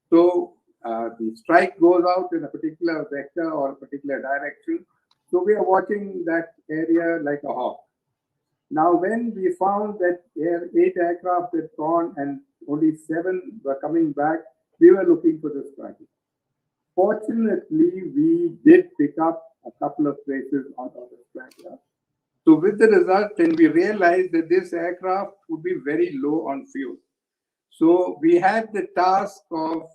So the strike goes out in a particular vector or a particular direction. So we are watching that area like a hawk. Now, when we found that 8 aircraft had gone and only 7 were coming back, we were looking for the strike. Fortunately, we did pick up a couple of places on the strike. So with the result, then we realized that this aircraft would be very low on fuel. So we had the task of,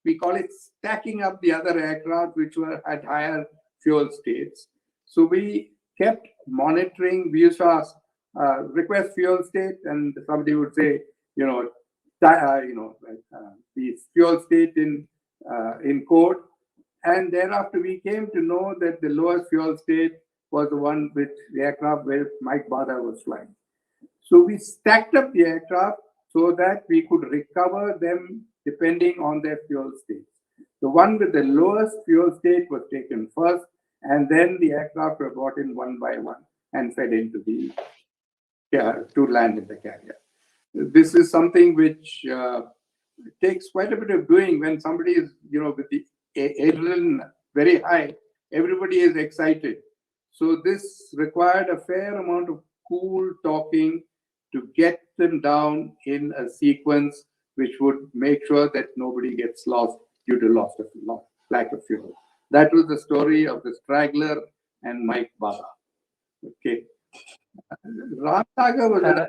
we call it stacking up the other aircraft which were at higher fuel states. So we kept monitoring. We used to ask, request fuel state, and somebody would say, the fuel state in code. And thereafter, we came to know that the lowest fuel state was the one which the aircraft where Mike Bazar was flying. So we stacked up the aircraft so that we could recover them depending on their fuel states. The one with the lowest fuel state was taken first, and then the aircraft were brought in one by one and fed into the to land in the carrier. This is something which takes quite a bit of doing when somebody is, with the adrenaline very high, everybody is excited. So this required a fair amount of cool talking to get them down in a sequence which would make sure that nobody gets lost due to lack of fuel. That was the story of the Straggler and Mike Bazar. Okay. Ram Sagar was another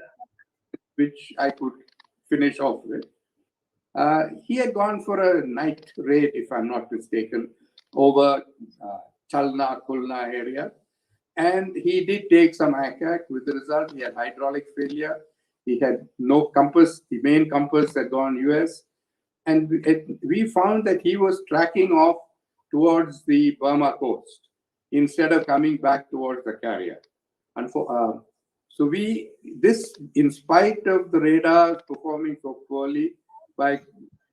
which I could finish off with. He had gone for a night raid, if I'm not mistaken, over Chalna, Kulna area. And he did take some attack. With the result, he had hydraulic failure. He had no compass. The main compass had gone US. And we found that he was tracking off towards the Burma coast instead of coming back towards the carrier. And so this, in spite of the radar performing so poorly, by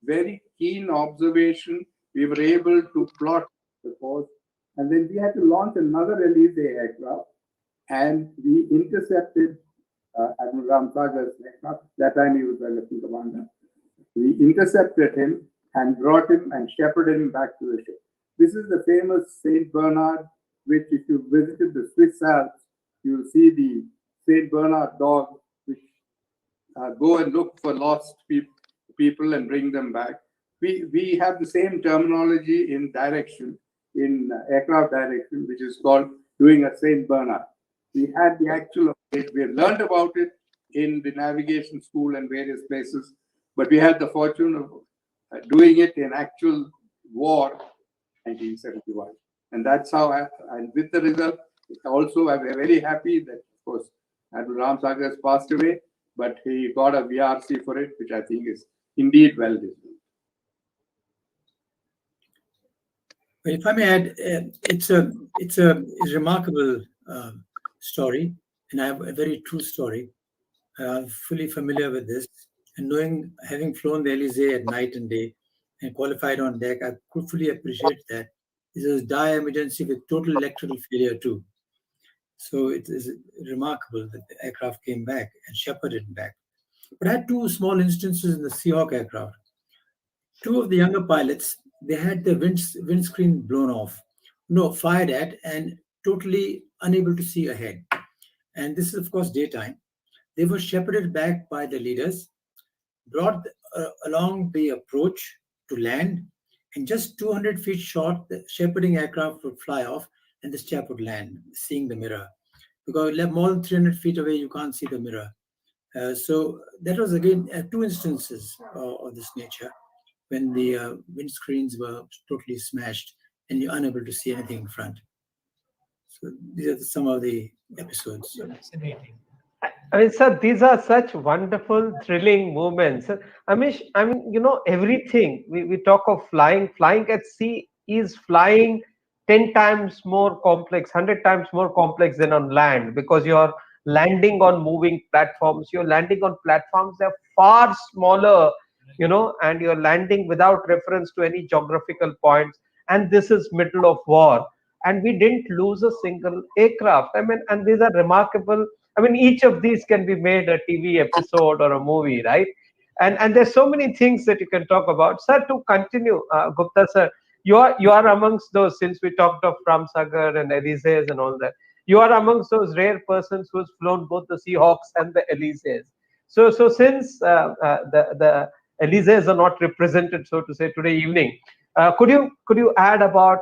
very keen observation, we were able to plot the course. And then we had to launch another Elise aircraft, and we intercepted Admiral Ram Sagar's aircraft. That time he was a lieutenant commander. We intercepted him and brought him and shepherded him back to the ship. This is the famous Saint Bernard, which if you visited the Swiss Alps, you'll see the Saint Bernard dog, which go and look for lost people and bring them back. We have the same terminology in direction, in aircraft direction, which is called doing a Saint Bernard. We had the actual, we had learned about it in the navigation school and various places, but we had the fortune of doing it in actual war, 1971. And that's how, and with the result, also I'm very happy that, of course, Admiral Ram Sagar has passed away, but he got a VRC for it, which I think is indeed well deserved. Well, if I may add, it's a remarkable story, and I have a very true story. I'm fully familiar with this, and having flown the Elise at night and day and qualified on deck, I could fully appreciate that. This was dire emergency with total electrical failure too. So it is remarkable that the aircraft came back and shepherded back. But I had two small instances in the Seahawk aircraft. Two of the younger pilots, they had their windscreen blown off, fired at, and totally unable to see ahead. And this is, of course, daytime. They were shepherded back by the leaders, brought along the approach to land, and just 200 feet short, the shepherding aircraft would fly off, and this chap would land, seeing the mirror. Because more than 300 feet away, you can't see the mirror. So that was, again, two instances of this nature, when the windscreens were totally smashed and you're unable to see anything in front. So these are some of the episodes. Fascinating. I mean, sir, these are such wonderful, thrilling moments. Amish, I mean, everything we talk of flying at sea is flying 10 times more complex, 100 times more complex than on land, because you're landing on moving platforms. You're landing on platforms that are far smaller, and you're landing without reference to any geographical points. And this is middle of war. And we didn't lose a single aircraft. I mean, and these are remarkable. I mean, each of these can be made a TV episode or a movie, right? And there's so many things that you can talk about. Sir, to continue, Gupta sir, you are amongst those, since we talked of Ram Sagar and Elises and all that, you are amongst those rare persons who has flown both the Seahawks and the Elises. So since the Elises are not represented, so to say, today evening, could you add about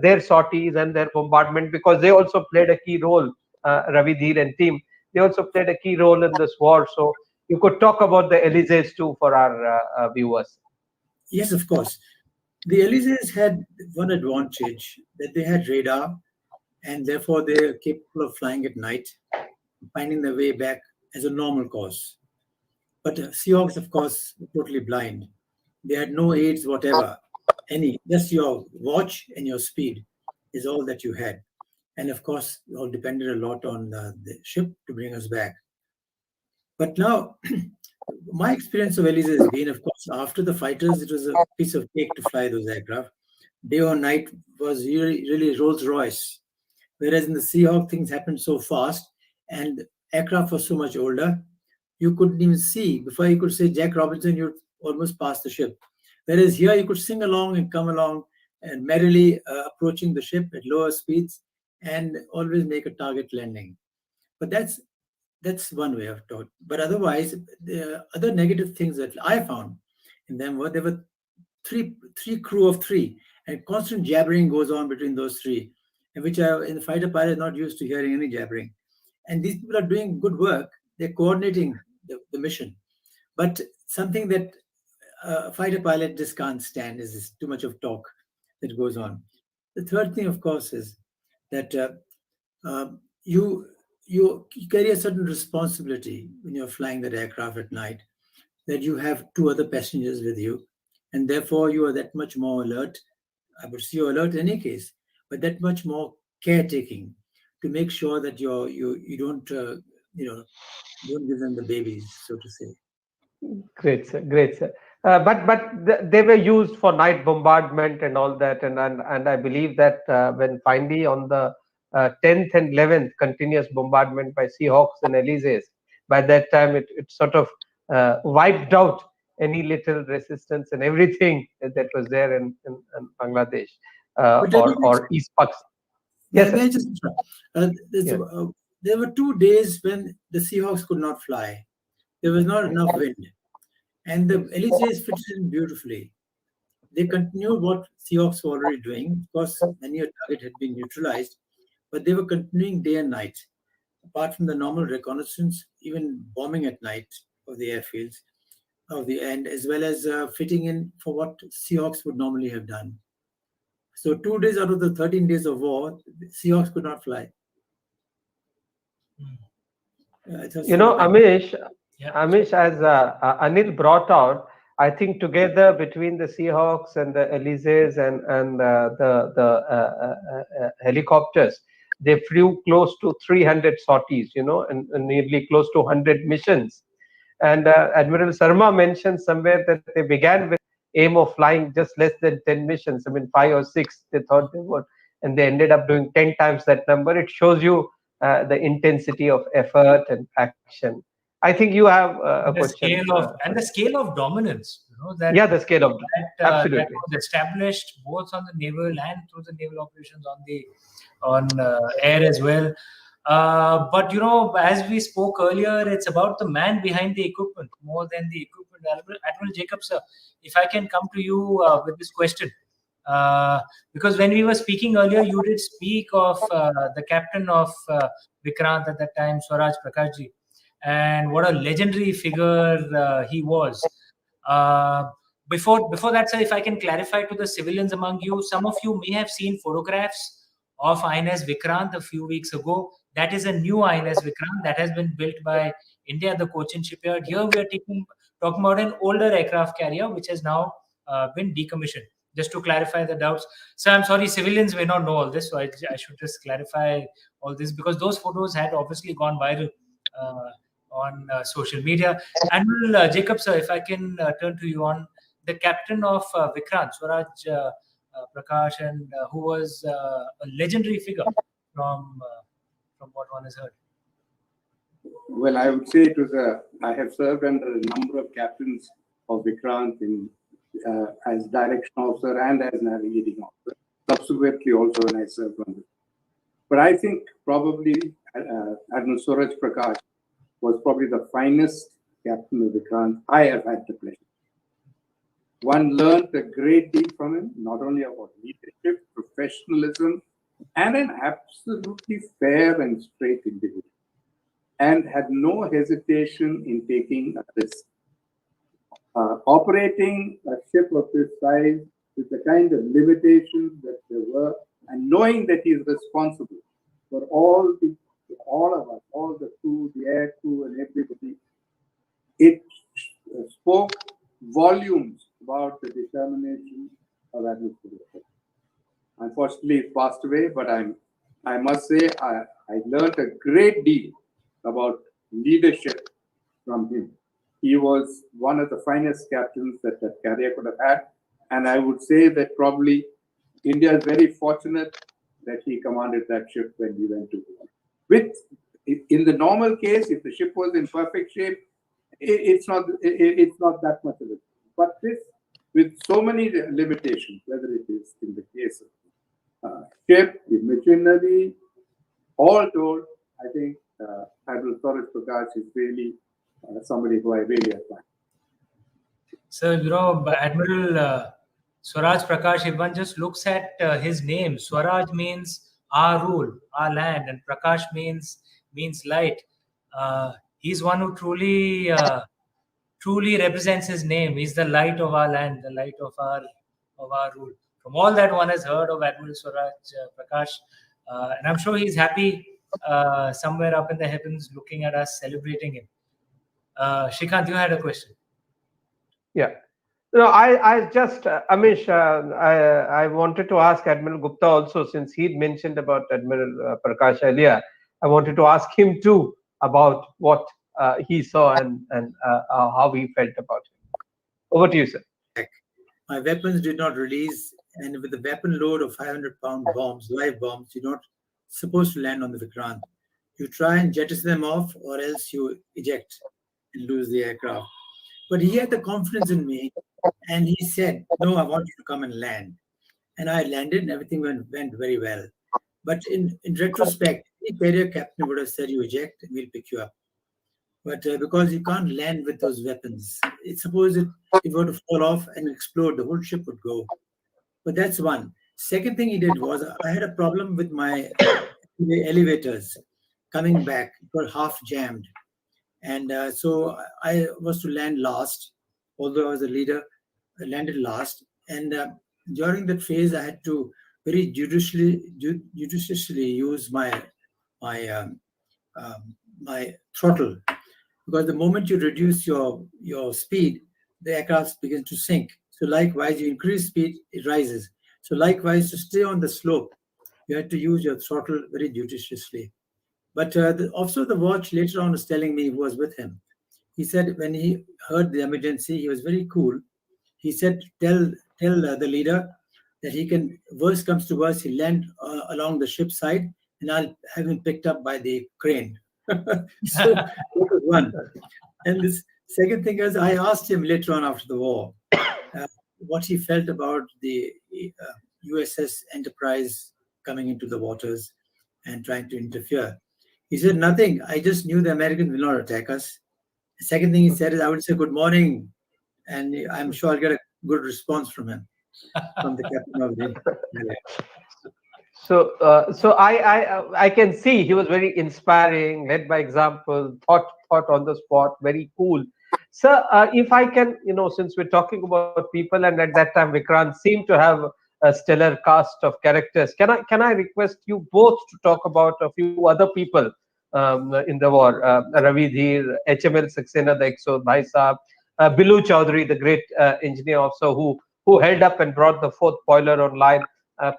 their sorties and their bombardment, because they also played a key role, Ravi Dheer and team, they also played a key role in this war. So you could talk about the Elises too for our viewers. Yes, of course. The Elises had one advantage, that they had radar, and therefore they're capable of flying at night, finding their way back as a normal course. But Seahawks, of course, were totally blind. They had no aids whatever. Just your watch and your speed is all that you had. And of course, it all depended a lot on the ship to bring us back. But now, my experience of Elise has been, of course, after the fighters, it was a piece of cake to fly those aircraft. day or night was really Rolls Royce. Whereas in the Seahawk, things happened so fast and aircraft was so much older, you couldn't even see. Before you could say Jack Robinson, you'd almost pass the ship. Whereas here you could sing along and come along and merrily approaching the ship at lower speeds and always make a target landing. But that's one way of thought. But otherwise, the other negative things that I found in them were there were three crew of three, and constant jabbering goes on between those three, and which are in the fighter pilot not used to hearing any jabbering. And these people are doing good work. They're coordinating the mission. But something that a fighter pilot just can't stand is this too much of talk that goes on. The third thing, of course, is that you carry a certain responsibility when you're flying that aircraft at night, that you have two other passengers with you, and therefore you are that much more alert. I would say you're alert in any case, but that much more caretaking to make sure that you don't don't give them the babies, so to say. Great, sir. Great, sir. They were used for night bombardment and all that, and I believe that when finally on the 10th and 11th continuous bombardment by Seahawks and Elysees, by that time it sort of wiped out any little resistance and everything that was there in Bangladesh or East Pakistan. Yes, there were 2 days when the Seahawks could not fly. There was not enough wind. And the Elysees fitted in beautifully. They continued what Seahawks were already doing. Of course, many a target had been neutralized, but they were continuing day and night. Apart from the normal reconnaissance, even bombing at night of the airfields, and as well as fitting in for what Seahawks would normally have done. So 2 days out of the 13 days of war, Seahawks could not fly. Amish, as Anil brought out, I think together between the Seahawks and the Elysees and the helicopters, they flew close to 300 sorties, and nearly close to 100 missions. And Admiral Sharma mentioned somewhere that they began with aim of flying just less than 10 missions. I mean, 5 or 6 they thought they would, and they ended up doing 10 times that number. It shows you the intensity of effort and action. I think you have a question. The scale of dominance. The scale of absolutely that was established both on the naval and through the naval operations on air as well. But as we spoke earlier, it's about the man behind the equipment more than the equipment. Admiral Jacob, sir, if I can come to you with this question, because when we were speaking earlier, you did speak of the captain of Vikrant at that time, Swaraj Prakashji, and what a legendary figure he was. Before that, sir, if I can clarify to the civilians among you, some of you may have seen photographs of INS Vikrant a few weeks ago. That is a new INS Vikrant that has been built by India at the Cochin shipyard. Here we are talking about an older aircraft carrier which has now been decommissioned. Just to clarify the doubts. So I'm sorry, civilians may not know all this, so I should just clarify all this because those photos had obviously gone viral on social media. Admiral Jacob, sir, if I can turn to you on the captain of Vikrant, Swaraj Prakash, and who was a legendary figure from what one has heard. Well, I would say it was I have served under a number of captains of Vikrant as direction officer and as navigating officer. Subsequently, also when I served under. But I think probably Admiral Swaraj Prakash was probably the finest captain of Vikrant I have had the pleasure. One learned a great deal from him, not only about leadership, professionalism, and an absolutely fair and straight individual, and had no hesitation in taking a risk. Operating a ship of this size with the kind of limitations that there were, and knowing that he is responsible for all of us, all the crew, the air crew, and everybody, it spoke volumes about the determination of Admiral Swaraj. Unfortunately, he passed away, but I must say I learned a great deal about leadership from him. He was one of the finest captains that carrier could have had, and I would say that probably India is very fortunate that he commanded that ship when he went to war. In the normal case, if the ship was in perfect shape, it's not that much of it. But this, with so many limitations, whether it is in the case of ship, the machinery, all told, I think Admiral Swaraj Prakash is really somebody who I really admire. So, Admiral Swaraj Prakash, if one just looks at his name, Swaraj means our rule, our land, and Prakash means light. He's one who truly represents his name. He's the light of our land, the light of our rule. From all that one has heard of Admiral Swaraj Prakash, and I'm sure he's happy somewhere up in the heavens, looking at us, celebrating him. Shrikant, you had a question. Yeah. No, I just, Amish, I wanted to ask Admiral Gupta also, since he'd mentioned about Admiral Prakash earlier. I wanted to ask him too about what he saw and how he felt about it. Over to you, sir. My weapons did not release, and with a weapon load of 500-pound bombs, live bombs, you're not supposed to land on the Vikrant. You try and jettison them off, or else you eject and lose the aircraft. But he had the confidence in me, and he said, "No, I want you to come and land." And I landed, and everything went very well. But in retrospect, any carrier captain would have said, "You eject, and we'll pick you up." But because you can't land with those weapons, suppose it were to fall off and explode, the whole ship would go. But that's one. Second thing he did was, I had a problem with my elevators coming back. It got half jammed. And so I was to land last, although I was a leader. I landed last. And during that phase, I had to very judiciously use my throttle, because the moment you reduce your speed, the aircraft begins to sink. So likewise, you increase speed, it rises. So likewise, to stay on the slope, you had to use your throttle very judiciously. But also the watch later on was telling me, who was with him, he said when he heard the emergency, he was very cool. He said, tell the leader that he can, worst comes to worst, he'll land along the ship side, and I'll have him picked up by the crane. So that was one. And this second thing is, I asked him later on after the war what he felt about the USS Enterprise coming into the waters and trying to interfere. He said, "Nothing. I just knew the Americans will not attack us." The second thing he said is, "I would say good morning, and I'm sure I'll get a good response from him," from the captain of the. So I can see he was very inspiring, led by example, thought on the spot, very cool. Sir, if I can, since we're talking about people, and at that time Vikrant seemed to have a stellar cast of characters, can I request you both to talk about a few other people in the war? Ravi Dheer, HML Saxena, the XO Bhai Saab, Bilu Chaudhary, the great engineer officer who held up and brought the fourth boiler online.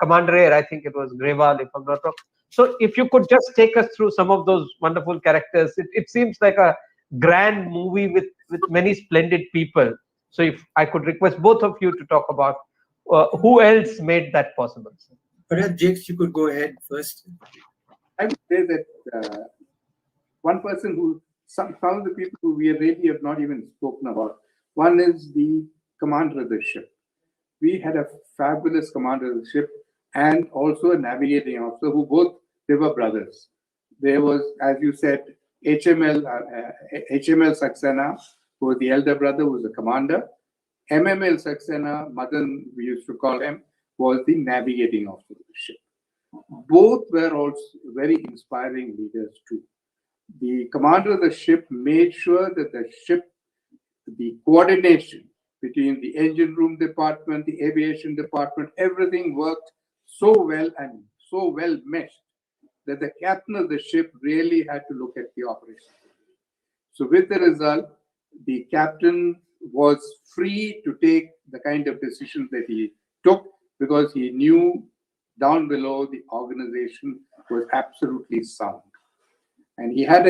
Commander Air, I think it was Grewal, if I'm not wrong. So if you could just take us through some of those wonderful characters. It seems like a grand movie with many splendid people. So if I could request both of you to talk about who else made that possible. Perhaps, Jakes, you could go ahead first. I would say that one person who, some of the people who we really have not even spoken about, one is the commander of the ship. We had a fabulous commander of the ship and also a navigating officer who they were brothers. There was, as you said, HML Saxena, who was the elder brother, who was the commander. MML Saxena, Madan, we used to call him, was the navigating officer of the ship. Both were also very inspiring leaders too. The commander of the ship made sure that the ship, the coordination between the engine room department, the aviation department, everything worked so well and so well meshed that the captain of the ship really had to look at the operation. So with the result, the captain was free to take the kind of decisions that he took, because he knew down below the organization was absolutely sound. And he had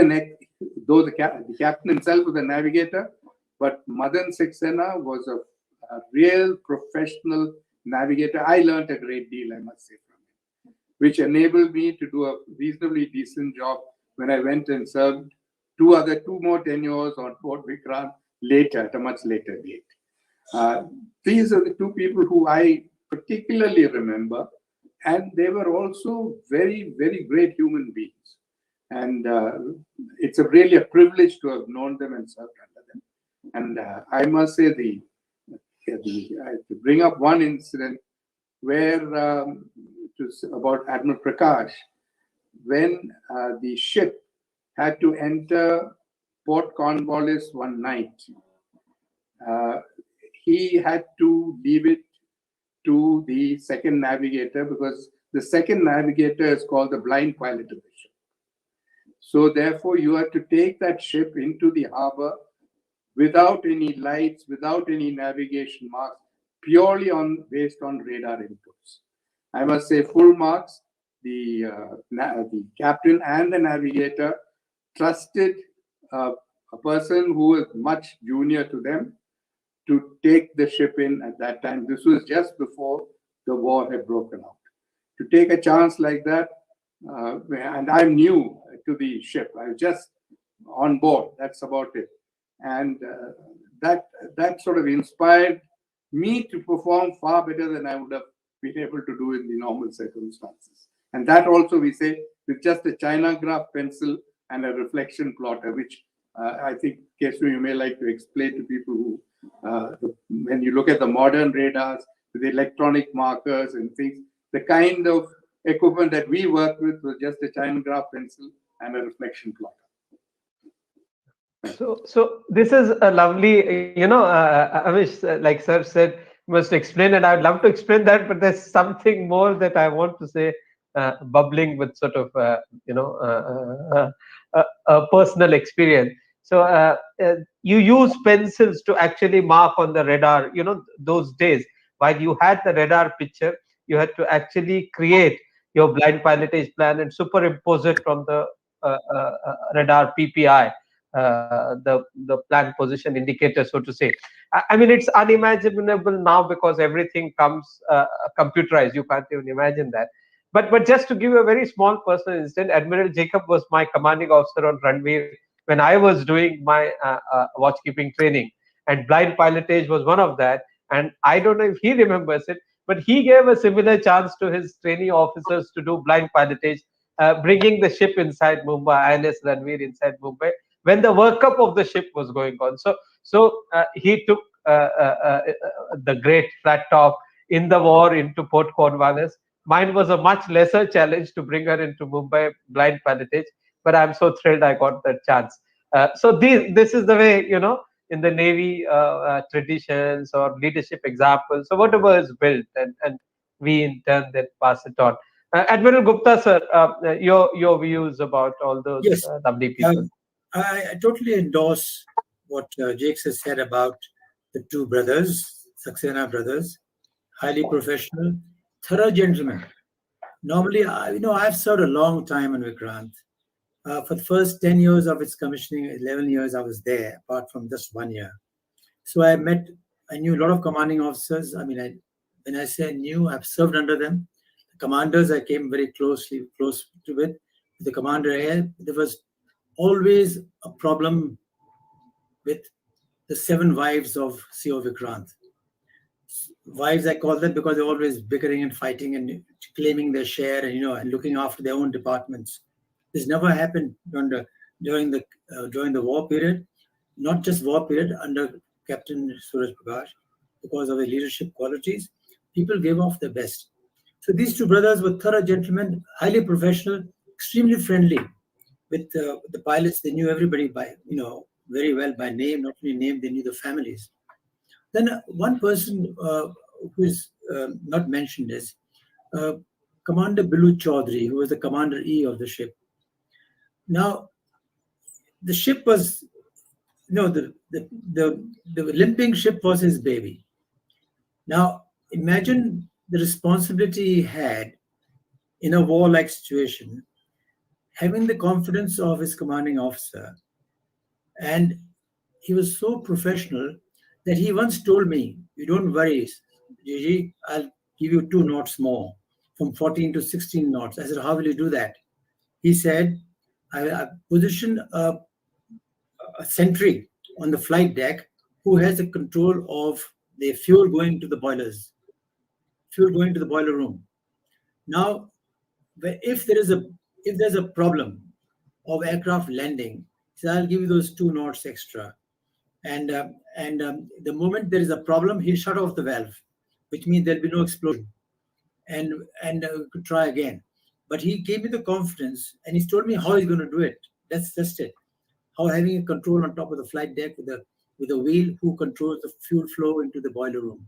though the captain himself was a navigator, but Madan Saxena was a real professional navigator. I learned a great deal, I must say, from him, which enabled me to do a reasonably decent job when I went and served two more tenures on Fort Vikrant later, at a much later date. These are the two people who I particularly remember, and they were also very, very great human beings. And it's really a privilege to have known them and served under them. And I must say, to bring up one incident where it was about Admiral Prakash, when the ship had to enter Port Cornwallis one night, he had to leave it to the second navigator, because the second navigator is called the blind pilot of the ship. So therefore, you had to take that ship into the harbor without any lights, without any navigation marks, purely based on radar inputs. I must say, full marks. The captain and the navigator trusted a person who was much junior to them to take the ship in at that time. This was just before the war had broken out. To take a chance like that, and I'm new to the ship. I was just on board. That's about it. And that sort of inspired me to perform far better than I would have been able to do in the normal circumstances. And that also, we say, with just a China graph pencil and a reflection plotter, which I think, Kesu, you may like to explain to people who, when you look at the modern radars with electronic markers and things, the kind of equipment that we work with was just a China graph pencil and a reflection plotter. So this is a lovely, Amish, like Sir said, must explain, and I'd love to explain that, but there's something more that I want to say, bubbling with sort of, a personal experience. So you use pencils to actually mark on the radar. Those days, while you had the radar picture, you had to actually create your blind pilotage plan and superimpose it from the radar PPI. The plan position indicator, so to say. I mean, it's unimaginable now because everything comes computerized. You can't even imagine that. But just to give you a very small personal instance, Admiral Jacob was my commanding officer on Ranveer when I was doing my watchkeeping training, and blind pilotage was one of that. And I don't know if he remembers it, but he gave a similar chance to his trainee officers to do blind pilotage, bringing the ship inside Mumbai, INS Ranveer inside Mumbai, when the workup of the ship was going on. So he took the great flat top in the war into Port Cornwallis. Mine was a much lesser challenge to bring her into Mumbai blind pilotage, but I'm so thrilled I got that chance. So this is the way, in the Navy traditions or leadership examples. So whatever is built, and we in turn then pass it on. Admiral Gupta, sir, your views about all those lovely people. I totally endorse what Jakes has said about the two brothers, Saxena brothers, highly professional, thorough gentlemen. Normally, I've served a long time in Vikrant. For the first 10 years of its commissioning, 11 years I was there, apart from just 1 year. So I knew a lot of commanding officers. I mean, when I say knew, I've served under them. The commanders I came very close to with. The commander here, there was always a problem with the 7 wives of CO Vikrant. Wives, I call them, because they're always bickering and fighting and claiming their share and looking after their own departments. This never happened during the war period, not just war period, under Captain Suraj Prakash. Because of their leadership qualities, people gave off their best. So these two brothers were thorough gentlemen, highly professional, extremely friendly. With the pilots, they knew everybody very well by name. Not only name, they knew the families. Then one person who is not mentioned is Commander Bilu Chaudhary, who was the Commander E of the ship. Now, the ship was, the limping ship was his baby. Now, imagine the responsibility he had in a war-like situation, having the confidence of his commanding officer. And he was so professional that he once told me, "You don't worry, Gigi, I'll give you 2 knots more, from 14 to 16 knots. I said, how will you do that? He said, I position a sentry on the flight deck who has the control of the fuel going to the boilers, fuel going to the boiler room. Now, if there's a problem of aircraft landing, so I'll give you those 2 knots extra. And the moment there is a problem, he'll shut off the valve, which means there'll be no explosion. And could try again. But he gave me the confidence, and he's told me how he's going to do it. That's just it. How having a control on top of the flight deck with a wheel who controls the fuel flow into the boiler room,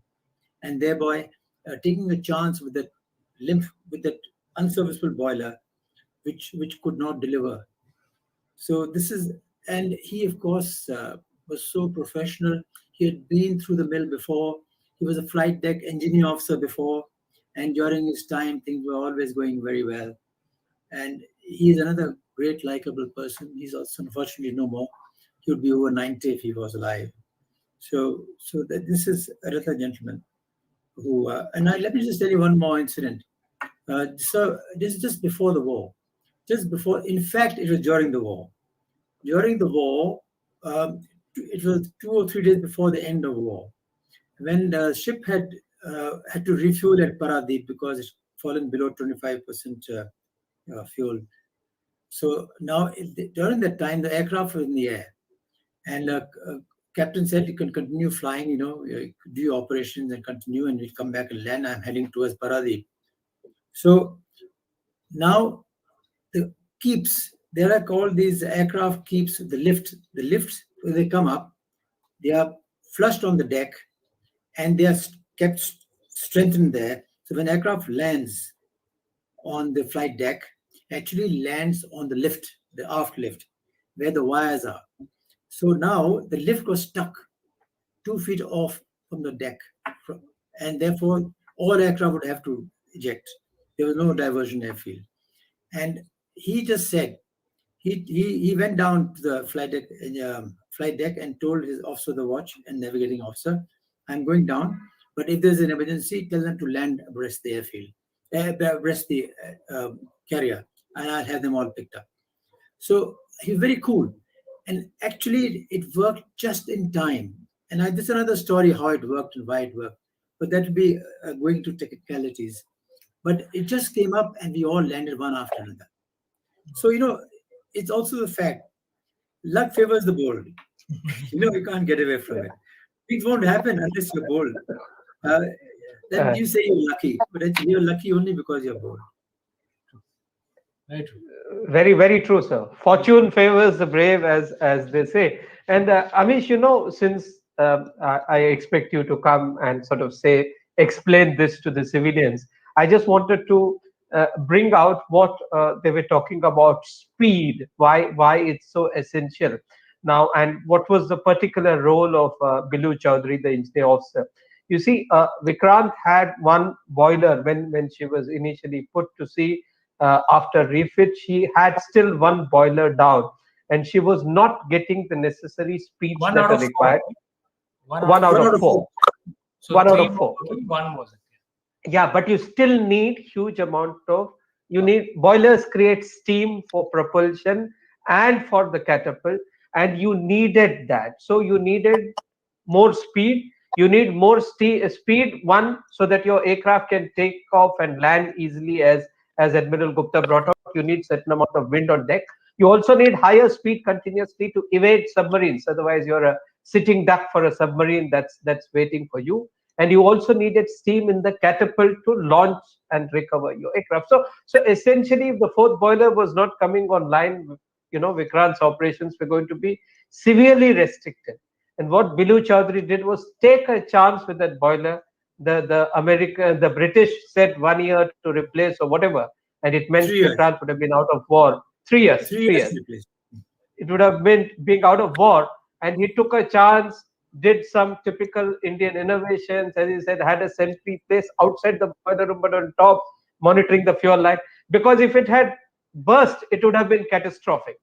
and thereby taking a chance with that unserviceable boiler, which could not deliver. So this is, and he of course was so professional. He had been through the mill before. He was a flight deck engineer officer before, and during his time, things were always going very well. And he is another great, likable person. He's also unfortunately no more. He would be over 90 if he was alive. So that this is another gentleman who, let me just tell you one more incident. So this is just before the war. Just before, in fact, it was during the war. During the war, it was 2 or 3 days before the end of the war, when the ship had to refuel at Paradip because it's fallen below 25% fuel. So now, during that time, the aircraft was in the air, and captain said, "You can continue flying. Do your operations and continue, and we'll come back and land. I'm heading towards Paradip." So now the keeps, there are called these aircraft keeps, the lifts, when they come up, they are flushed on the deck, and they are kept strengthened there. So when aircraft lands on the flight deck, actually lands on the lift, the aft lift, where the wires are. So now the lift was stuck 2 feet off from the deck, and therefore all aircraft would have to eject. There was no diversion airfield. And he just said, he went down to the flight deck and told his officer of the watch and navigating officer, "I'm going down, but if there's an emergency, tell them to land abreast the airfield, abreast the carrier, and I'll have them all picked up." So he's very cool. And actually, it worked just in time. And this is another story how it worked and why it worked. But that would be going to technicalities. But it just came up, and we all landed one after another. So, it's also the fact, luck favors the bold. You can't get away from it. It won't happen unless you're bold. Then you say you're lucky, but actually you're lucky only because you're bold. Very true. Very, very true, sir. Fortune favors the brave, as they say. And Amish, since I expect you to come and sort of explain this to the civilians, I just wanted to bring out what they were talking about: speed, why it's so essential now, and what was the particular role of Bilu Chaudhary, the engineer officer. You see, Vikrant had one boiler when she was initially put to sea. After refit, she had still one boiler down, and she was not getting the necessary speeds One that out are of required. four. One out of four. So One out three of four. One was it. Yeah, but you still need huge amount of, boilers create steam for propulsion and for the catapult, and you needed that. So you needed more speed. You need more speed, one, so that your aircraft can take off and land easily, as Admiral Gupta brought out. You need certain amount of wind on deck. You also need higher speed continuously to evade submarines. Otherwise, you're a sitting duck for a submarine that's waiting for you. And you also needed steam in the catapult to launch and recover your aircraft. So essentially, if the fourth boiler was not coming online, Vikrant's operations were going to be severely restricted. And what Bilu Chaudhary did was take a chance with that boiler. The British said 1 year to replace or whatever, and it meant Vikrant would have been out of war. 3 years. 3 years. It would have been being out of war, and he took a chance, did some typical Indian innovations, as he said, had a sentry placed outside the boiler room but on top, monitoring the fuel line. Because if it had burst, it would have been catastrophic.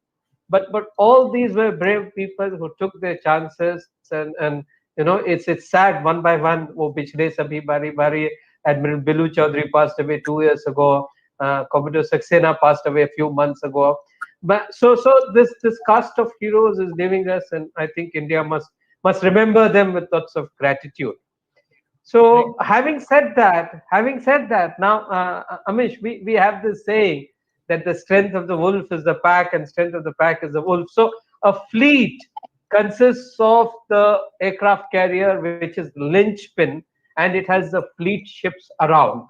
But all these were brave people who took their chances, and it's sad, one by one, wo pichhle sabhi bari bari, Admiral Bilu Chaudhary passed away 2 years ago. Commodore Saxena passed away a few months ago. But so this cast of heroes is leaving us, and I think India must remember them with lots of gratitude. So having said that, now Amish, we have this saying that the strength of the wolf is the pack, and strength of the pack is the wolf. So a fleet consists of the aircraft carrier, which is linchpin, and it has the fleet ships around.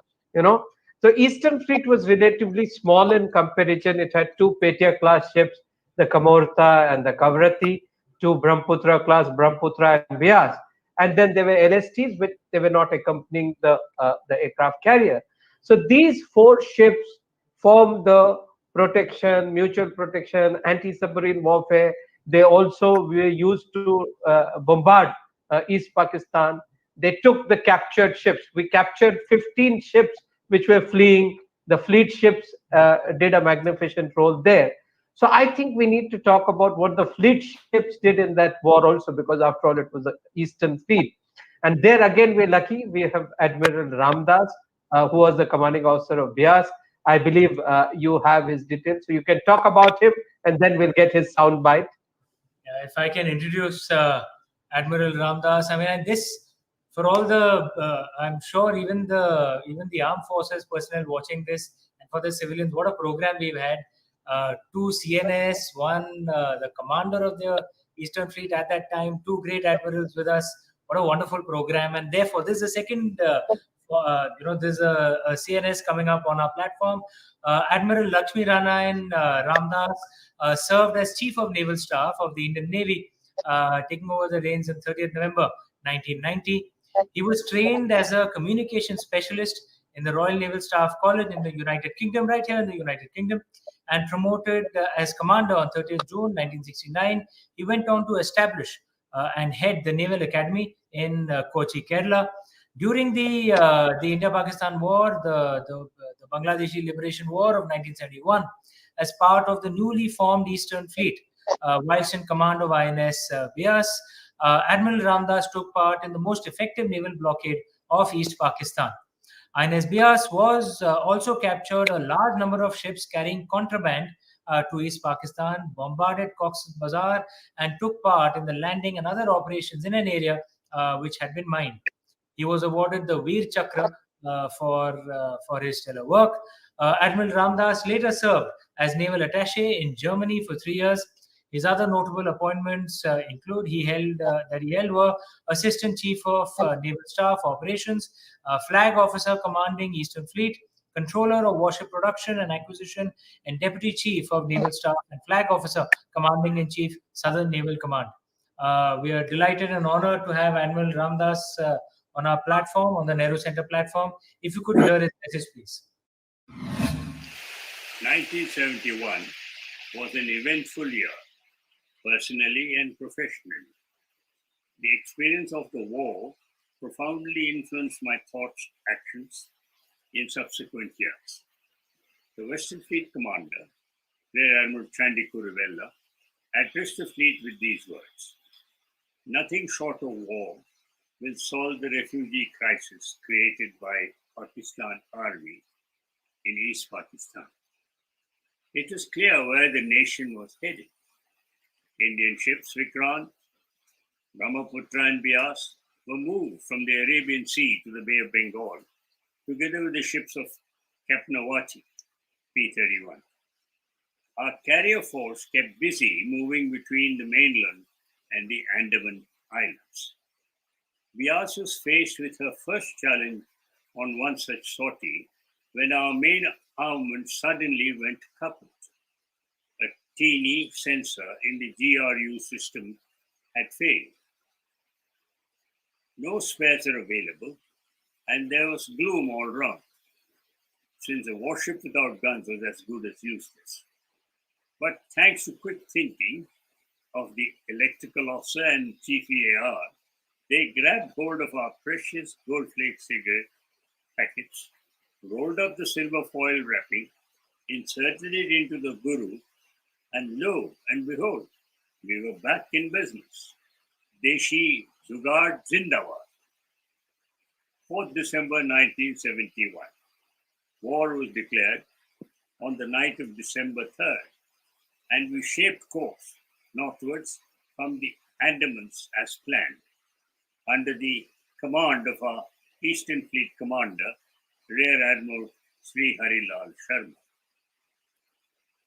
So Eastern Fleet was relatively small in comparison. It had two Petia class ships, the Kamorta and the Kavrati, two Brahmaputra class, Brahmaputra and Vyas, and then there were LSTs, but they were not accompanying the aircraft carrier. So these four ships form the protection, mutual protection, anti-submarine warfare. They also were used to bombard East Pakistan. They took the captured ships. We captured 15 ships which were fleeing. The fleet ships did a magnificent role there. So I think we need to talk about what the fleet ships did in that war also, because after all, it was the Eastern Fleet. And there again, we're lucky. We have Admiral Ramdas, who was the commanding officer of Bias. I believe you have his details, so you can talk about him, and then we'll get his soundbite. Yeah, if I can introduce Admiral Ramdas, I mean, and this, for all the, I'm sure even the armed forces personnel watching this, and for the civilians, what a program we've had. Two CNS, one the commander of the Eastern Fleet at that time, two great admirals with us. What a wonderful program! And therefore, this is the second. There's a CNS coming up on our platform. Admiral Lakshmi Ranayan Ramdas served as Chief of Naval Staff of the Indian Navy, taking over the reins on 30th November 1990. He was trained as a communication specialist in the Royal Naval Staff College in the United Kingdom, right here in the United Kingdom, and promoted as commander on 30th June 1969. He went on to establish and head the Naval Academy in Kochi, Kerala. During the India-Pakistan War, the Bangladeshi Liberation War of 1971, as part of the newly formed Eastern Fleet, whilst in command of INS Bias, Admiral Ramdas took part in the most effective naval blockade of East Pakistan. INS Bias was also captured a large number of ships carrying contraband to East Pakistan, bombarded Cox's Bazar, and took part in the landing and other operations in an area which had been mined. He was awarded the Veer Chakra for his stellar work. Admiral Ramdas later served as naval attaché in Germany for 3 years. His other notable appointments include he held were Assistant Chief of Naval Staff Operations, Flag Officer commanding Eastern Fleet, Controller of Warship Production and Acquisition, and Deputy Chief of Naval Staff and Flag Officer commanding in Chief Southern Naval Command. We are delighted and honored to have Admiral Ramdas on our platform, on the Nehru Center platform. If you could hear his message, please. 1971 was an eventful year, personally and professionally. The experience of the war profoundly influenced my thoughts, actions in subsequent years. The Western Fleet Commander, Rear Admiral Chandy Kuruvella, addressed the fleet with these words: "Nothing short of war will solve the refugee crisis created by Pakistan Army in East Pakistan." It was clear where the nation was headed. Indian ships Vikrant, Brahmaputra and Bias were moved from the Arabian Sea to the Bay of Bengal, together with the ships of Captain Awati, P-31. Our carrier force kept busy moving between the mainland and the Andaman Islands. Bias was faced with her first challenge on one such sortie when our main armament suddenly went kaput. A teeny sensor in the GRU system had failed. No spares were available, and there was gloom all round, since a warship without guns was as good as useless. But thanks to quick thinking of the electrical officer and chief EAR, they grabbed hold of our precious gold flake cigarette packets, rolled up the silver foil wrapping, inserted it into the guru, and lo and behold, we were back in business. Deshi Zugad Zindabad. 4th December 1971. War was declared on the night of December 3rd, and we shaped course northwards from the Andamans as planned, under the command of our Eastern Fleet Commander, Rear Admiral Sri Harilal Sharma.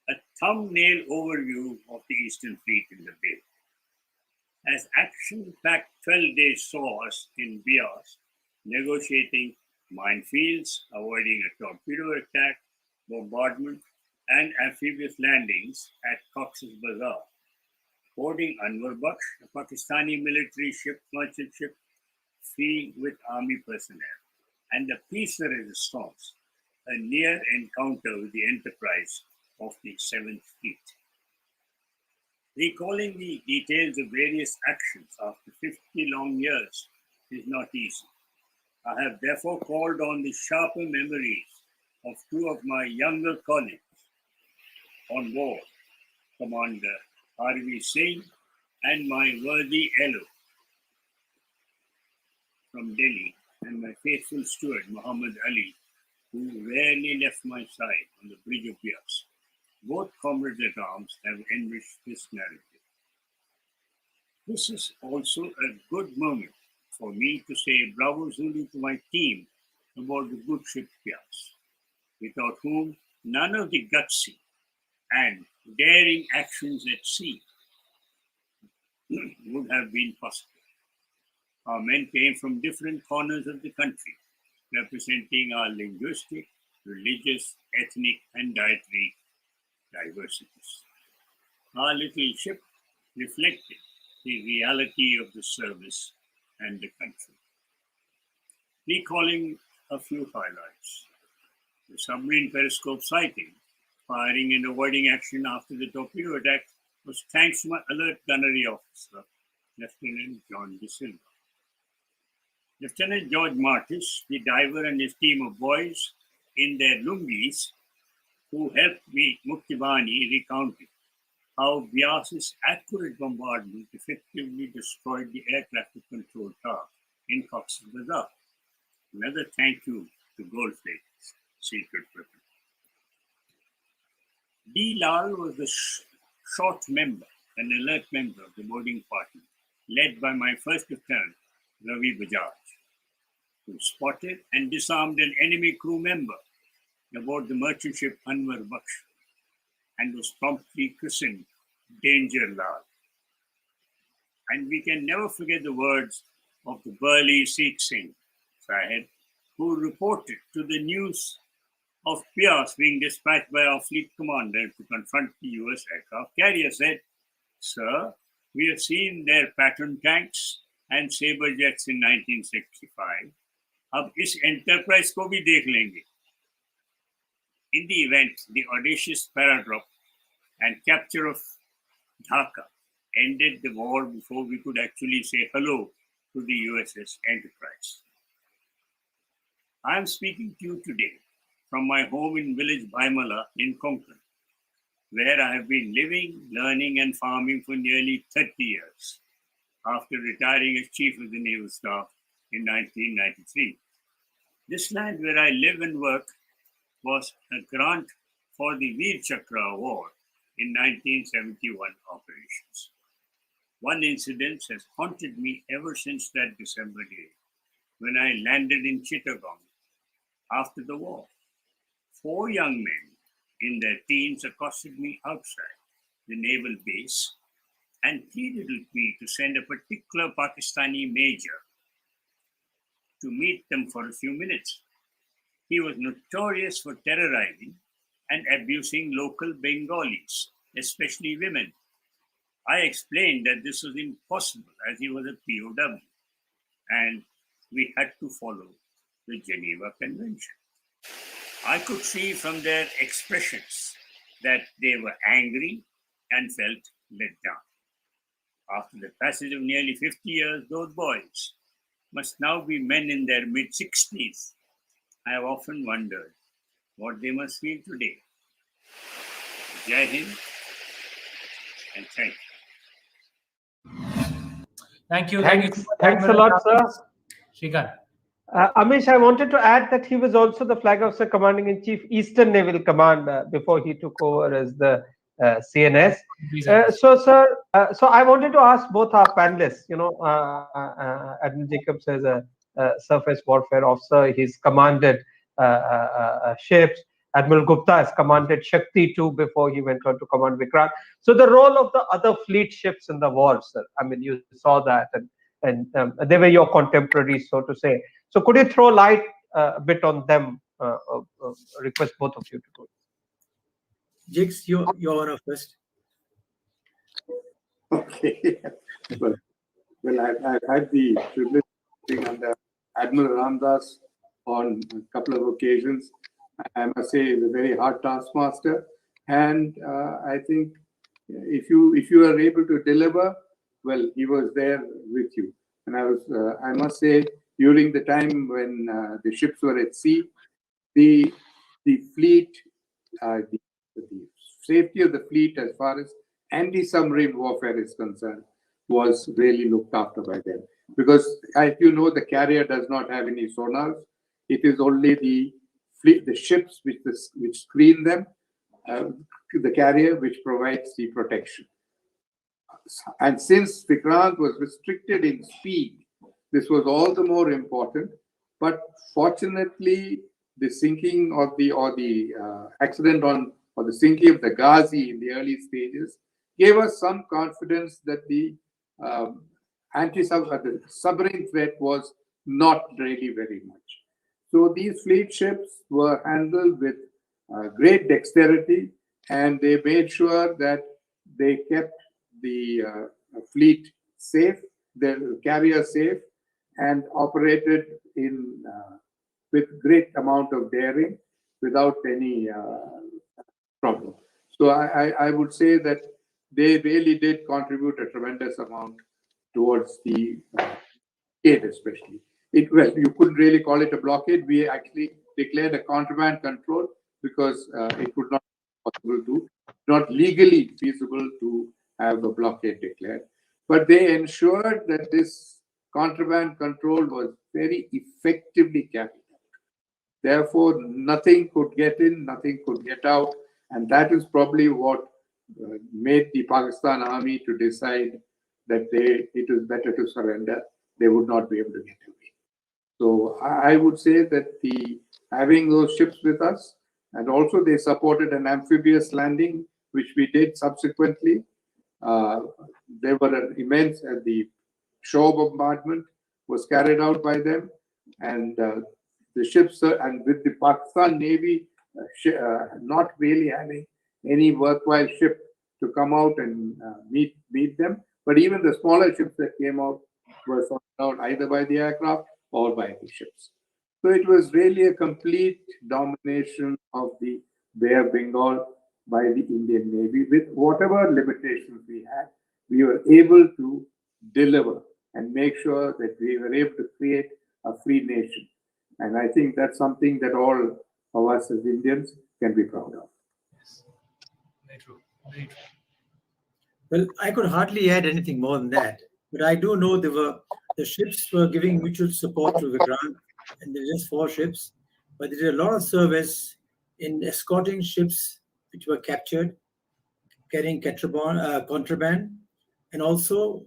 A thumbnail overview of the Eastern Fleet in the Bay. As action-packed 12 days saw us in Bias, negotiating minefields, avoiding a torpedo attack, bombardment, and amphibious landings at Cox's Bazar, boarding Anwar Baksh, a Pakistani military ship, merchant ship, free with army personnel, and the Peace Resistance, a near encounter with the Enterprise of the 7th Fleet. Recalling the details of various actions after 50 long years is not easy. I have therefore called on the sharper memories of two of my younger colleagues on board, Commander R.V. Singh and my worthy fellow from Delhi, and my faithful steward, Muhammad Ali, who rarely left my side on the bridge of Bias. Both comrades at arms have enriched this narrative. This is also a good moment for me to say bravo Zulu to my team aboard the good ship Bias, without whom none of the gutsy and daring actions at sea would have been possible. Our men came from different corners of the country, representing our linguistic, religious, ethnic, and dietary diversities. Our little ship reflected the reality of the service and the country. Recalling a few highlights. The submarine periscope sighting, firing and avoiding action after the torpedo attack was thanks to my alert gunnery officer, Lieutenant John De Silva. Lieutenant George Martis, the diver, and his team of boys in their lungis, who helped me, Muktibani, recounted how Bias's accurate bombardment effectively destroyed the air traffic control tower in Cox's Bazar. Another thank you to Goldflake's secret weapon. D. Lal was the short member, an alert member of the boarding party, led by my first lieutenant, Ravi Bajaj, who spotted and disarmed an enemy crew member aboard the merchant ship Anwar Baksh and was promptly christened Danger Lal. And we can never forget the words of the burly Sikh Singh Sahib, who reported to the news of Bias being dispatched by our fleet commander to confront the US aircraft carrier, said, "Sir, we have seen their pattern tanks and saber jets in 1965. अब इस enterprise को भी देख लेंगे." In the event, the audacious paradrop and capture of Dhaka ended the war before we could actually say hello to the USS Enterprise. I am speaking to you today from my home in village Baimala in Konkan, where I have been living, learning, and farming for nearly 30 years after retiring as Chief of the Naval Staff in 1993. This land where I live and work was a grant for the Veer Chakra Award in 1971 operations. One incident has haunted me ever since that December day, when I landed in Chittagong after the war. 4 young men in their teens accosted me outside the naval base and pleaded with me to send a particular Pakistani major to meet them for a few minutes. He was notorious for terrorizing and abusing local Bengalis, especially women. I explained that this was impossible as he was a POW and we had to follow the Geneva Convention. I could see from their expressions that they were angry and felt let down. After the passage of nearly 50 years, those boys must now be men in their mid-60s. I have often wondered what they must feel today. Jai Hind and thank you. Thank you. Thanks a lot, sir. Shrikant. Amish, I wanted to add that he was also the Flag Officer Commanding in Chief, Eastern Naval Command, before he took over as the CNS. So I wanted to ask both our panelists. Admiral Jacobs as a surface warfare officer, he's commanded ships. Admiral Gupta has commanded Shakti too before he went on to command Vikrant. So the role of the other fleet ships in the war, sir. I mean, you saw that, and they were your contemporaries, so to say. So could you throw light a bit on them? Request both of you to go. Jigs, you're on first. Okay. well, I've had the privilege of being under Admiral Ramdas on a couple of occasions. I must say, he's a very hard taskmaster, and I think if you are able to deliver, well, he was there with you. And I must say, during the time when the ships were at sea, the fleet, the safety of the fleet as far as anti-submarine warfare is concerned was really looked after by them. Because, as you know, the carrier does not have any sonars. It is only the ships which screen them, the carrier which provides the protection. And since Vikrant was restricted in speed, this was all the more important. But fortunately, the sinking of the accident or the sinking of the Ghazi in the early stages gave us some confidence that the submarine threat was not really very much. So these fleet ships were handled with great dexterity, and they made sure that they kept the fleet safe, the carrier safe, and operated with great amount of daring without any problem. So I would say that they really did contribute a tremendous amount towards the blockade, especially. Well, you couldn't really call it a blockade. We actually declared a contraband control because it would not be possible to, not legally feasible to have a blockade declared. But they ensured that this contraband control was very effectively carried out. Therefore, nothing could get in, nothing could get out. And that is probably what made the Pakistan army to decide that it was better to surrender. They would not be able to get away. So I would say that having those ships with us, and also they supported an amphibious landing, which we did subsequently. They were immense, and the shore bombardment was carried out by them. And the ships, and with the Pakistan Navy not really having any worthwhile ship to come out and meet them. But even the smaller ships that came out were sorted out either by the aircraft or by the ships. So it was really a complete domination of the Bay of Bengal by the Indian Navy. With whatever limitations we had, we were able to deliver and make sure that we were able to create a free nation. And I think that's something that all of us as Indians can be proud of. Yes, very true. Very true. Well, I could hardly add anything more than that, but I do know the ships were giving mutual support to Vikrant, and there were just 4 ships, but they did a lot of service in escorting ships which were captured, carrying contraband, and also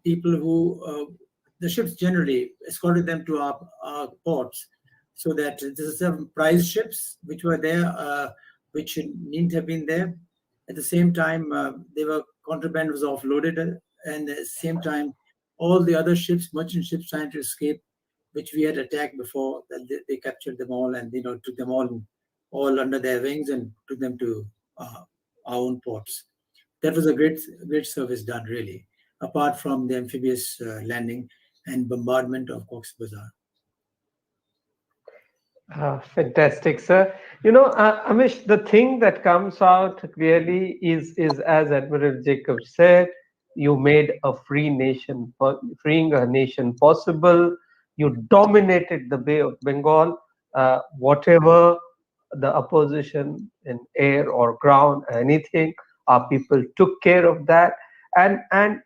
people who, the ships generally escorted them to our ports, so that this is some prize ships which were there, which needn't have been there. At the same time, contraband was offloaded, and at the same time, all the other ships, merchant ships trying to escape, which we had attacked before, they captured them all, and took them all under their wings and took them to our own ports. That was a great service done, really, apart from the amphibious landing and bombardment of Cox's Bazar. Fantastic, sir. Amish, the thing that comes out clearly is as Admiral Jacobs said, you made a freeing a nation possible. You dominated the Bay of Bengal. Whatever the opposition in air or ground, anything, our people took care of that. And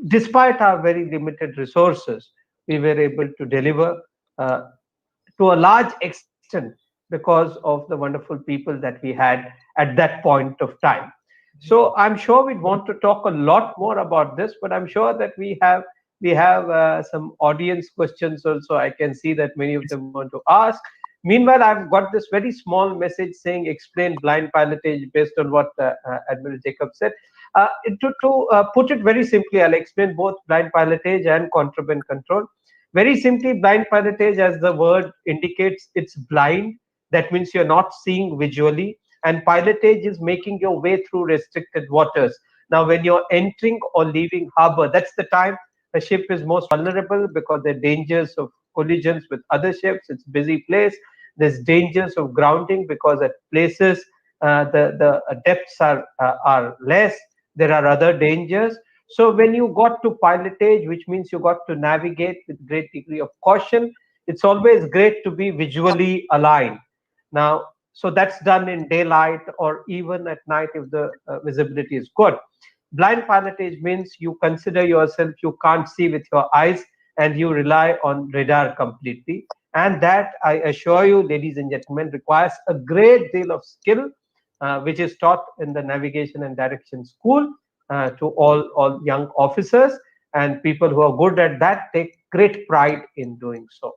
despite our very limited resources, we were able to deliver to a large extent because of the wonderful people that we had at that point of time. So I'm sure we'd want to talk a lot more about this, but I'm sure that we have some audience questions also. I can see that many of them want to ask. Meanwhile, I've got this very small message saying explain blind pilotage based on what Admiral Jacob said. To put it very simply, I'll explain both blind pilotage and contraband control. Very simply, blind pilotage, as the word indicates, it's blind. That means you're not seeing visually. And pilotage is making your way through restricted waters. Now, when you're entering or leaving harbor, that's the time a ship is most vulnerable because there are dangers of collisions with other ships. It's a busy place. There's dangers of grounding because at places the depths are less. There are other dangers. So when you got to pilotage, which means you got to navigate with great degree of caution, it's always great to be visually aligned. Now, so that's done in daylight or even at night if the visibility is good. Blind pilotage means you consider yourself, you can't see with your eyes and you rely on radar completely. And that, I assure you, ladies and gentlemen, requires a great deal of skill, which is taught in the navigation and direction school to all young officers, and people who are good at that take great pride in doing so.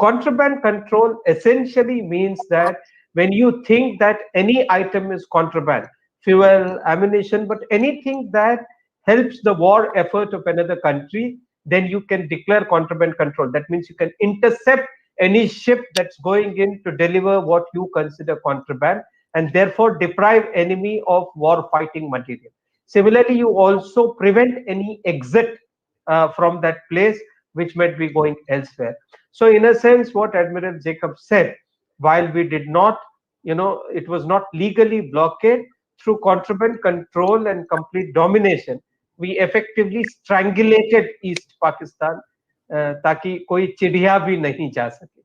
Contraband control essentially means that when you think that any item is contraband, fuel, ammunition, but anything that helps the war effort of another country, then you can declare contraband control. That means you can intercept any ship that's going in to deliver what you consider contraband and therefore deprive enemy of war fighting material. Similarly, you also prevent any exit from that place which might be going elsewhere. So in a sense, what Admiral Jacob said, while we did not, it was not legally blockade, through contraband control and complete domination, we effectively strangulated East Pakistan ताकि कोई चिड़िया भी नहीं जा सके.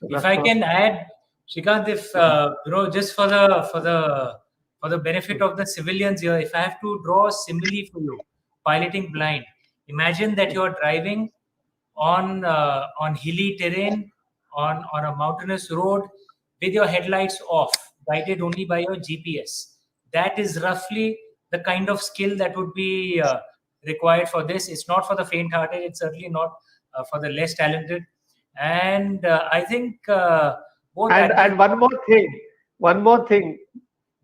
If I can add, Shrikant, if just for the benefit of the civilians here, if I have to draw a simile for you, piloting blind, imagine that you're driving on hilly terrain, on a mountainous road with your headlights off, guided only by your GPS. That is roughly the kind of skill that would be required for this. It's not for the faint-hearted. It's certainly not for the less talented. And I think both. And one more thing.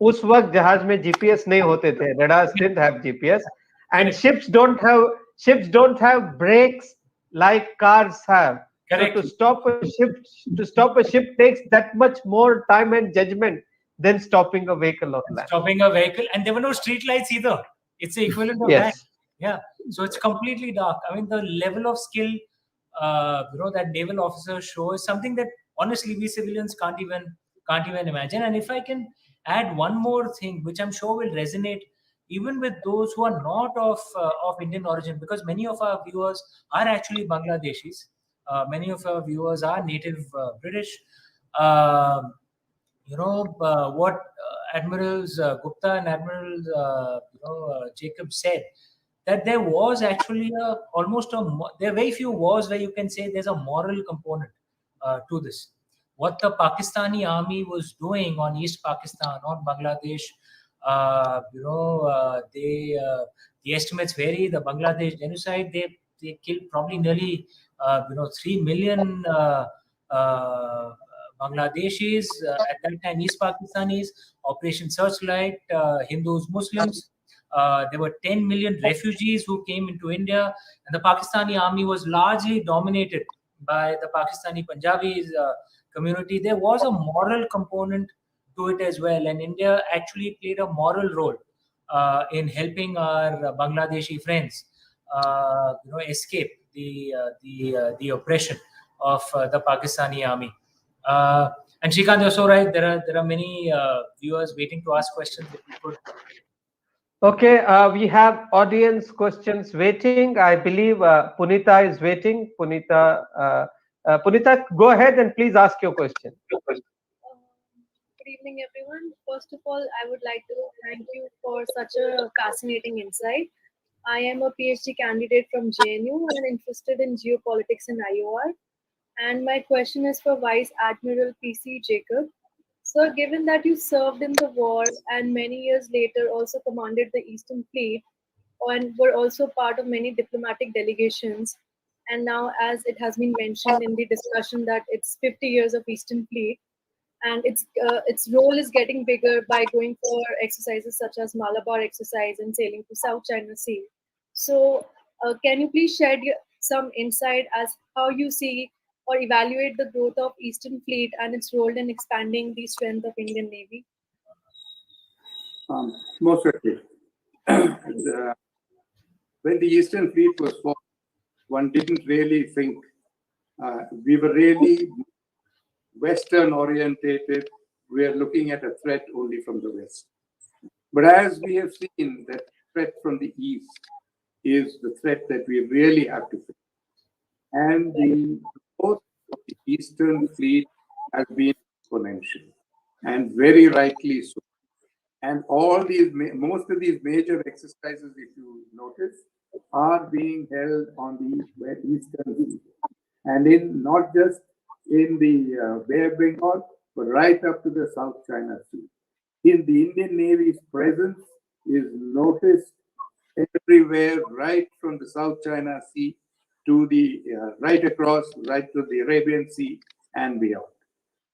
उस वक्त जहाज में GPS नहीं होते थे. Radars didn't have GPS, and ships don't have brakes like cars have. Correct. So to stop a ship takes that much more time and judgment than stopping a vehicle on land. Stopping a vehicle, and there were no street lights either. It's the equivalent of that. Yeah. So it's completely dark. I mean, the level of skill, that naval officers show is something that honestly we civilians can't even imagine. And if I can add one more thing, which I'm sure will resonate even with those who are not of Indian origin, because many of our viewers are actually Bangladeshis. Many of our viewers are native British. What Admirals Gupta and Admiral Jacob said, that there was actually there are very few wars where you can say there's a moral component to this. What the Pakistani army was doing on East Pakistan, on Bangladesh, the estimates vary. The Bangladesh genocide, they killed probably nearly 3 million Bangladeshis at that time, East Pakistanis. Operation Searchlight, Hindus, Muslims. There were 10 million refugees who came into India, and the Pakistani army was largely dominated by the Pakistani Punjabis community. There was a moral component to it as well, and India actually played a moral role in helping our Bangladeshi friends escape the oppression of the Pakistani army. And Shrikant, you're so right. There are many viewers waiting to ask questions. If you could. Okay, we have audience questions waiting. I believe Punita is waiting. Punita, go ahead and please ask your question. Good evening, everyone. First of all, I would like to thank you for such a fascinating insight. I am a PhD candidate from JNU and interested in geopolitics and IOR. And my question is for Vice Admiral PC Jacob. Sir, given that you served in the war and many years later also commanded the Eastern Fleet and were also part of many diplomatic delegations, and now, as it has been mentioned in the discussion, that it's 50 years of Eastern Fleet, and its role is getting bigger by going for exercises such as Malabar exercise and sailing to South China Sea. So, can you please share some insight as how you see or evaluate the growth of Eastern Fleet and its role in expanding the strength of Indian Navy? Most certainly. When the Eastern Fleet was formed, one didn't really think we were really Western orientated. We are looking at a threat only from the West. But as we have seen, that threat from the East is the threat that we really have to face. And the growth of the Eastern Fleet has been exponential, and very rightly so. And all these, most of these major exercises, if you notice, are being held on the Eastern Sea, and in not just in the Bay of Bengal, but right up to the South China Sea. In the Indian Navy's presence is noticed everywhere, right from the South China Sea to the right across, right to the Arabian Sea and beyond.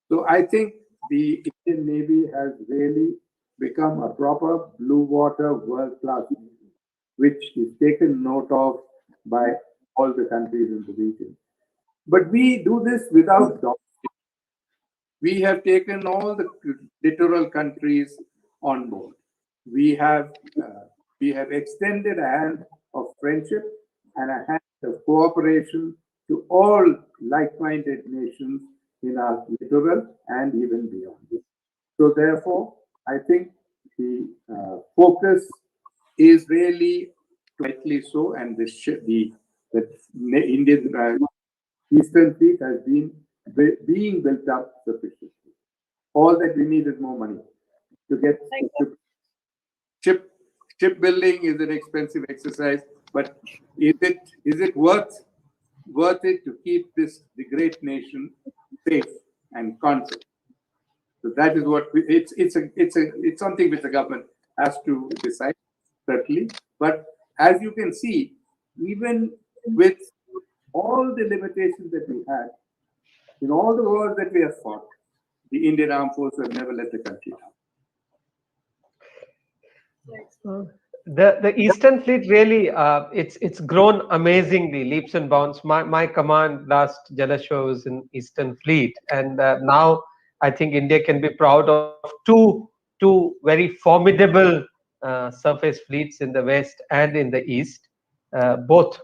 So I think the Indian Navy has really become a proper blue water world-class navy, which is taken note of by all the countries in the region. But we do this without domination. We have taken all the littoral countries on board. We have extended a hand of friendship and a hand of cooperation to all like-minded nations in our littoral and even beyond. So therefore, I think the focus is really rightly so, and the Indian Eastern Fleet has been being built up sufficiently. All that we need is more money to get shipbuilding is an expensive exercise, but is it worth it to keep the great nation safe and confident? So that is what it's something which the government has to decide, certainly. But as you can see, even with all the limitations that we had, in all the wars that we have fought, the Indian Armed Forces have never let the country down. The Eastern Fleet really it's grown amazingly, leaps and bounds. My command last Jalashow was in Eastern Fleet, and now I think India can be proud of two very formidable surface fleets in the west and in the east, both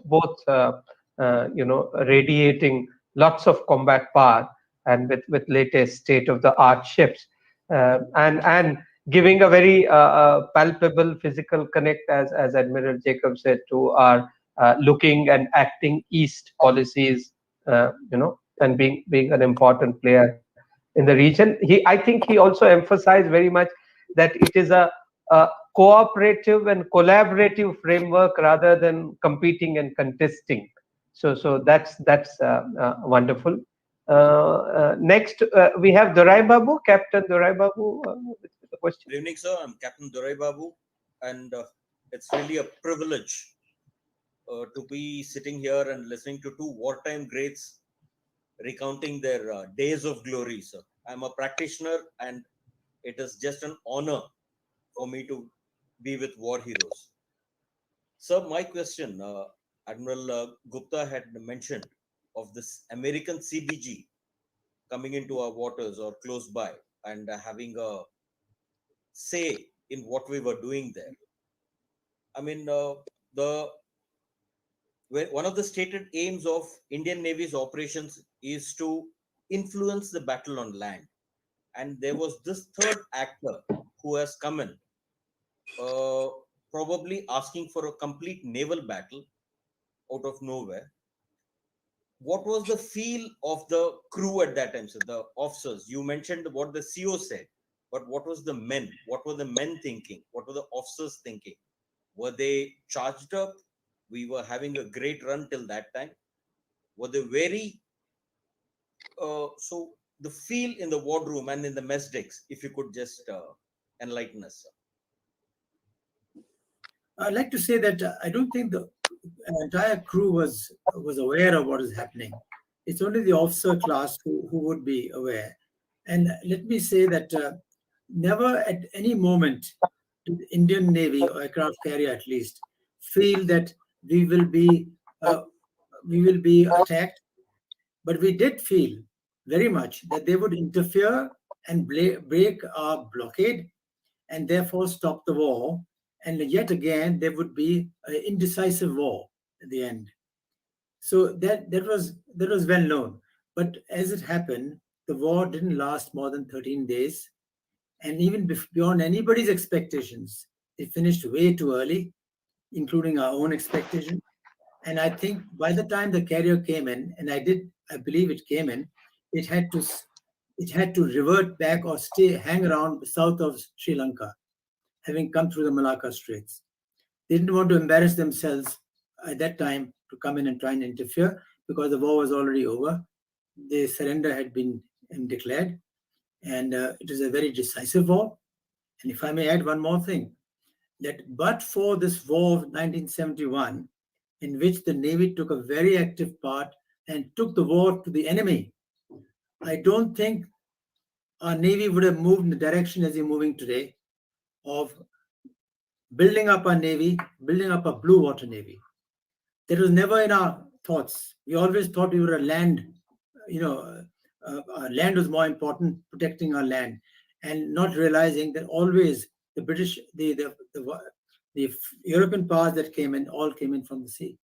radiating lots of combat power and with latest state of the art ships, and giving a very palpable physical connect, as Admiral Jacob said, to our looking and acting east policies, and being an important player in the region. I think he also emphasized very much that it is a cooperative and collaborative framework rather than competing and contesting. So that's wonderful. Next, we have Dorai Babu, Captain Dorai Babu, with the question. Good evening, sir. I'm Captain Dorai Babu, and it's really a privilege to be sitting here and listening to two wartime greats recounting their days of glory, sir. I'm a practitioner, and it is just an honor for me to be with war heroes. Sir, my question, Admiral Gupta had mentioned of this American CBG coming into our waters or close by and having a say in what we were doing there. I mean, one of the stated aims of Indian Navy's operations is to influence the battle on land. And there was this third actor who has come in, probably asking for a complete naval battle out of nowhere. What was the feel of the crew at that time, sir, the officers? You mentioned what the CO said, but what was the men? What were the men thinking? What were the officers thinking? Were they charged up? We were having a great run till that time. Were they very so the feel in the wardroom and in the mess decks, if you could just enlighten us, sir. I'd like to say that I don't think the entire crew was aware of what is happening. It's only the officer class who would be aware. And let me say that never at any moment did the Indian Navy or aircraft carrier at least feel that we will be attacked, but we did feel very much that they would interfere and break our blockade and therefore stop the war. And yet again, there would be an indecisive war at the end. So that was well known. But as it happened, the war didn't last more than 13 days. And even beyond anybody's expectations, it finished way too early, including our own expectation. And I think by the time the carrier came in, and I believe it came in, it had to revert back or hang around south of Sri Lanka, having come through the Malacca Straits. They didn't want to embarrass themselves at that time to come in and try and interfere because the war was already over. The surrender had been declared, and it was a very decisive war. And if I may add one more thing, that but for this war of 1971, in which the Navy took a very active part and took the war to the enemy, I don't think our Navy would have moved in the direction as we're moving today of building up our Navy, building up a blue water Navy. That was never in our thoughts. We always thought we were a land, our land was more important, protecting our land, and not realizing that always the British, the European powers that came in, all came in from the sea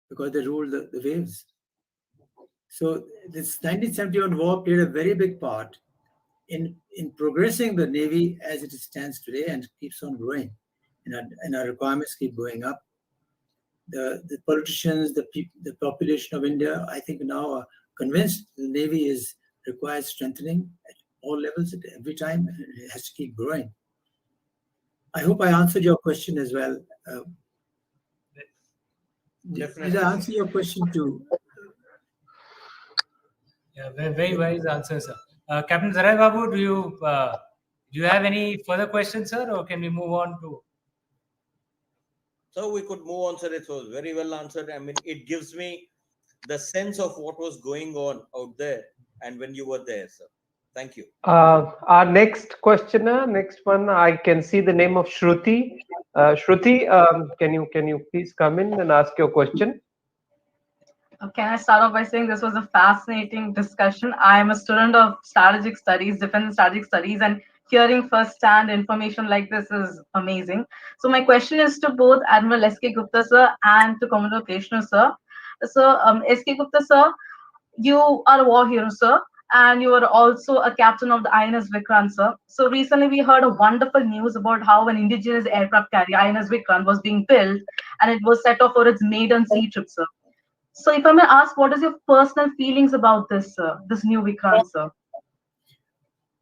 because they ruled the waves. So this 1971 war played a very big part in progressing the Navy as it stands today and keeps on growing. And our requirements keep going up. The politicians, the population of India, I think now are convinced the Navy requires strengthening at all levels at every time, and it has to keep growing. I hope I answered your question as well. Did I answer your question too? Yeah, very wise answer, sir. Captain Zarai Babu, do you have any further questions, sir, or can we move on to? So we could move on, sir. It was very well answered. I mean, it gives me the sense of what was going on out there and when you were there, sir. Thank you. Our next questioner, next one, I can see the name of Shruti. Shruti, can you please come in and ask your question? Can I start off by saying this was a fascinating discussion? I am a student of strategic studies, defense and strategic studies, and hearing first-hand information like this is amazing. So my question is to both Admiral S.K. Gupta, sir, and to Commodore Krishna, sir. So, S.K. Gupta, sir, you are a war hero, sir, and you are also a captain of the INS Vikrant, sir. So recently we heard a wonderful news about how an indigenous aircraft carrier, INS Vikrant, was being built, and it was set off for its maiden sea trip, sir. So if I may ask, what is your personal feelings about this, sir, this new Vikrant, sir?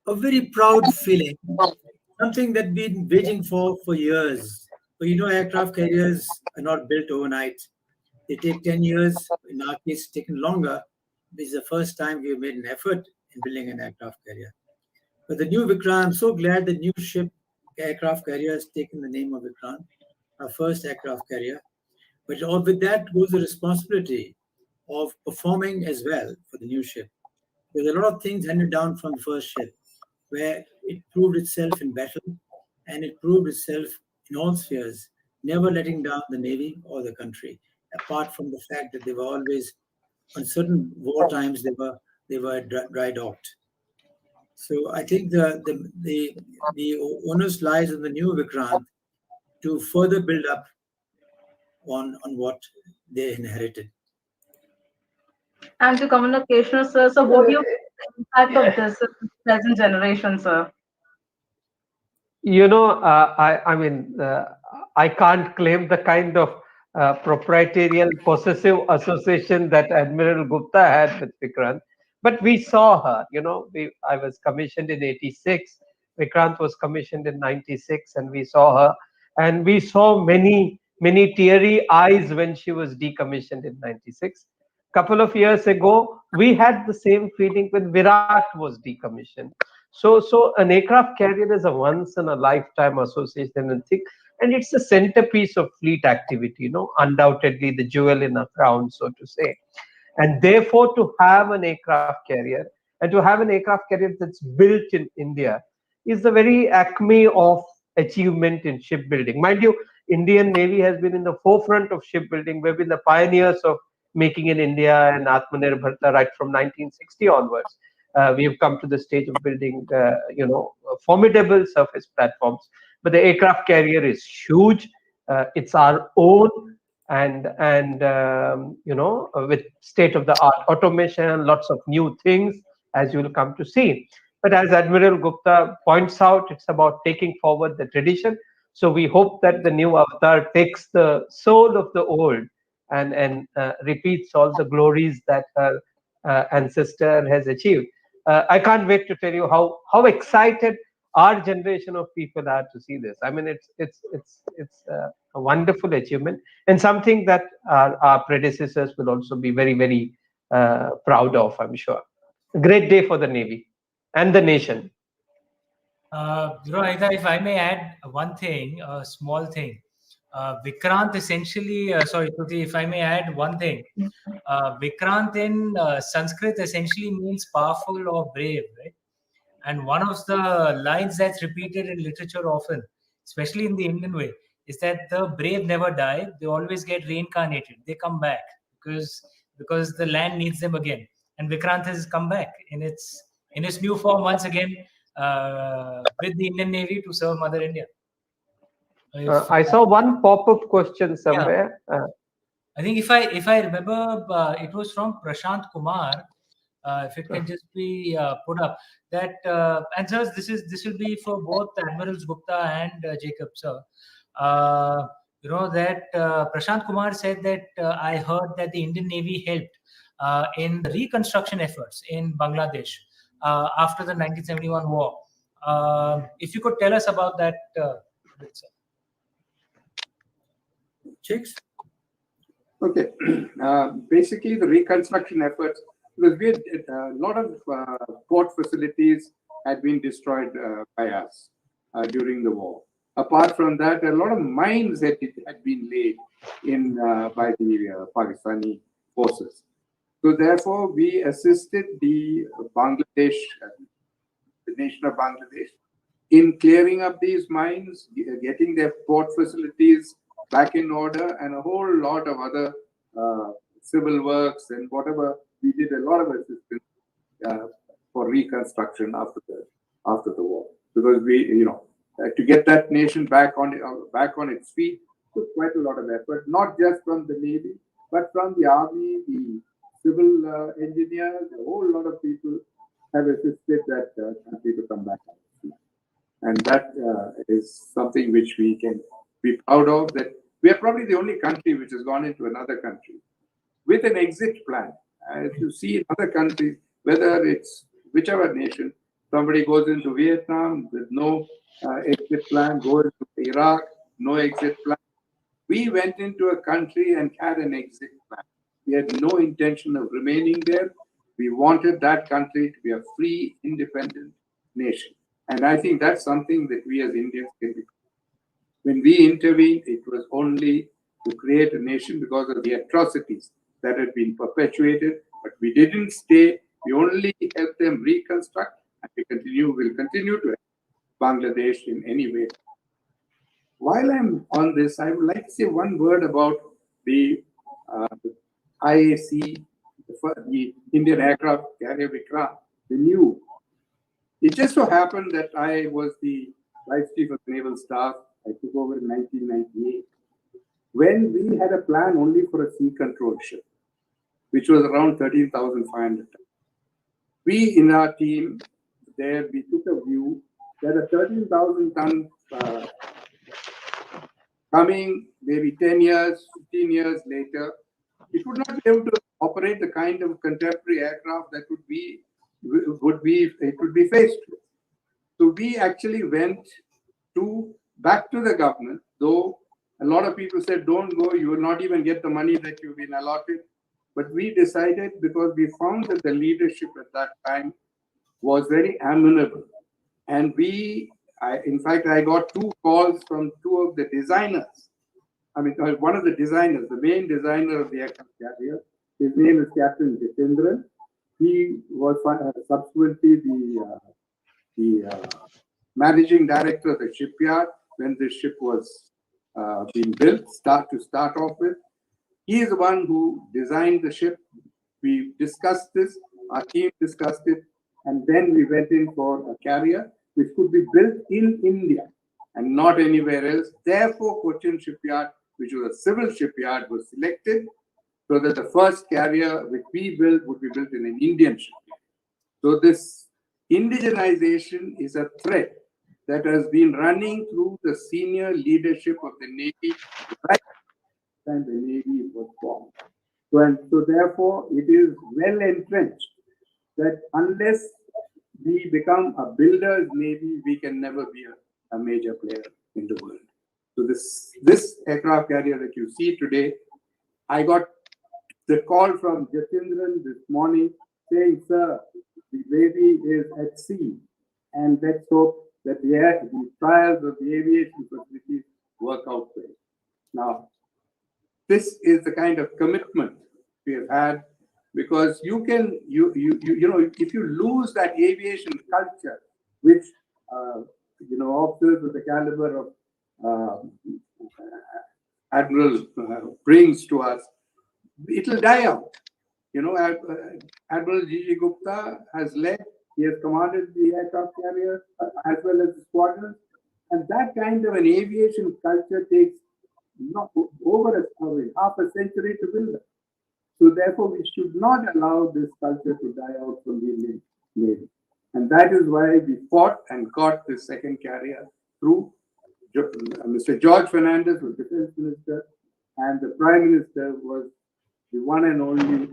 A very proud feeling, something that we've been waiting for years. But aircraft carriers are not built overnight. They take 10 years. In our case, it's taken longer. This is the first time we've made an effort in building an aircraft carrier. But the new Vikrant, I'm so glad the new aircraft carrier has taken the name of Vikrant, our first aircraft carrier. But with that goes the responsibility of performing as well for the new ship. There's a lot of things handed down from the first ship, where it proved itself in battle, and it proved itself in all spheres, never letting down the Navy or the country, apart from the fact that they were always, on certain war times, they were dry docked. So I think the onus lies on the new Vikrant to further build up on what they inherited. And to communication, sir, so what do you think the impact of this in the present generation, sir? I can't claim the kind of proprietarial possessive association that Admiral Gupta had with Vikrant, but we saw her. I was commissioned in '86. Vikrant was commissioned in '96, and we saw her. And we saw many teary eyes when she was decommissioned in 96. Couple of years ago, we had the same feeling when Virat was decommissioned. So an aircraft carrier is a once in a lifetime association and thing, and it's the centerpiece of fleet activity, undoubtedly the jewel in a crown, so to say. And therefore, to have an aircraft carrier, and to have an aircraft carrier that's built in India, is the very acme of achievement in shipbuilding. Mind you, Indian Navy has been in the forefront of shipbuilding. We've been the pioneers of making in India and Atmanirbharta right from 1960 onwards. We have come to the stage of building, formidable surface platforms. But the aircraft carrier is huge. It's our own, and with state of the art automation, lots of new things, as you will come to see. But as Admiral Gupta points out, it's about taking forward the tradition. So we hope that the new avatar takes the soul of the old and repeats all the glories that her ancestor has achieved. I can't wait to tell you how excited our generation of people are to see this. I mean, it's a wonderful achievement, and something that our predecessors will also be very, very proud of, I'm sure. A great day for the Navy and the nation. Anita, if I may add one thing, a small thing. Vikrant essentially, sorry, Tuti, if I may add one thing. Vikrant in Sanskrit essentially means powerful or brave, right? And one of the lines that's repeated in literature often, especially in the Indian way, is that the brave never die. They always get reincarnated. They come back because the land needs them again. And Vikrant has come back in its new form once again with the Indian Navy to serve Mother India. I saw one pop-up question somewhere. Yeah. I think if I remember, it was from Prashant Kumar. If it can just be put up, that and sirs, this will be for both Admirals Gupta and Jacob, sir. That Prashant Kumar said that I heard that the Indian Navy helped in the reconstruction efforts in Bangladesh after the 1971 war. If you could tell us about that, sir. Chicks? Okay. Basically, the reconstruction efforts, because we had a lot of port facilities had been destroyed by us during the war. Apart from that, a lot of mines had been laid in by the Pakistani forces. So therefore, we assisted the Bangladesh, the nation of Bangladesh, in clearing up these mines, getting their port facilities back in order, and a whole lot of other civil works and whatever. We did a lot of assistance for reconstruction after the war, because we, to get that nation back on its feet took quite a lot of effort, not just from the Navy, but from the Army, the civil engineers. A whole lot of people have assisted that country to come back on its feet, and that is something which we can be proud of. That we are probably the only country which has gone into another country with an exit plan. If you see in other countries, whether it's whichever nation, somebody goes into Vietnam with no exit plan, goes to Iraq, no exit plan. We went into a country and had an exit plan. We had no intention of remaining there. We wanted that country to be a free, independent nation. And I think that's something that we as Indians can be. When we intervened, it was only to create a nation because of the atrocities that had been perpetuated, but we didn't stay. We only helped them reconstruct, and will continue to help Bangladesh in any way. While I'm on this, I would like to say one word about the IAC, the Indian Aircraft Carrier Vikrant, the new. It just so happened that I was the Vice Chief of Naval Staff. I took over in 1998, when we had a plan only for a sea control ship, which was around 13,500 tons. We, in our team there, we took a view that a 13,000 ton coming maybe 10 years, 15 years later, it would not be able to operate the kind of contemporary aircraft that it would be faced with. So we actually went to back to the government, though a lot of people said, don't go, you will not even get the money that you've been allotted. But we decided, because we found that the leadership at that time was very amenable. And in fact, I got 2 calls from 2 of the designers. I mean, one of the designers, the main designer of the aircraft carrier, his name is Captain Jitendran. He was subsequently the managing director of the shipyard when this ship was being built, to start off with. He is the one who designed the ship. We discussed this, our team discussed it, and then we went in for a carrier which could be built in India and not anywhere else. Therefore, Cochin Shipyard, which was a civil shipyard, was selected so that the first carrier which we built would be built in an Indian shipyard. So this indigenization is a thread that has been running through the senior leadership of the Navy right when the Navy was formed. So therefore, it is well entrenched that unless we become a builder's Navy, we can never be a major player in the world. So this aircraft carrier that you see today, I got the call from Jitendran this morning saying, sir, the baby is at sea, and let's hope that the trials of the aviation facilities work out well. Now, this is the kind of commitment we have had, because you know, if you lose that aviation culture, which officers with the caliber of Admiral brings to us, it will die out. You know, Admiral G.G. Gupta has led, he has commanded the aircraft carrier as well as the squadron, and that kind of an aviation culture takes over half a century to build up. So therefore, we should not allow this culture to die out from the Indian Navy. And that is why we fought and got this second carrier through Mr. George Fernandez, was Defense Minister, and the Prime Minister was the one and only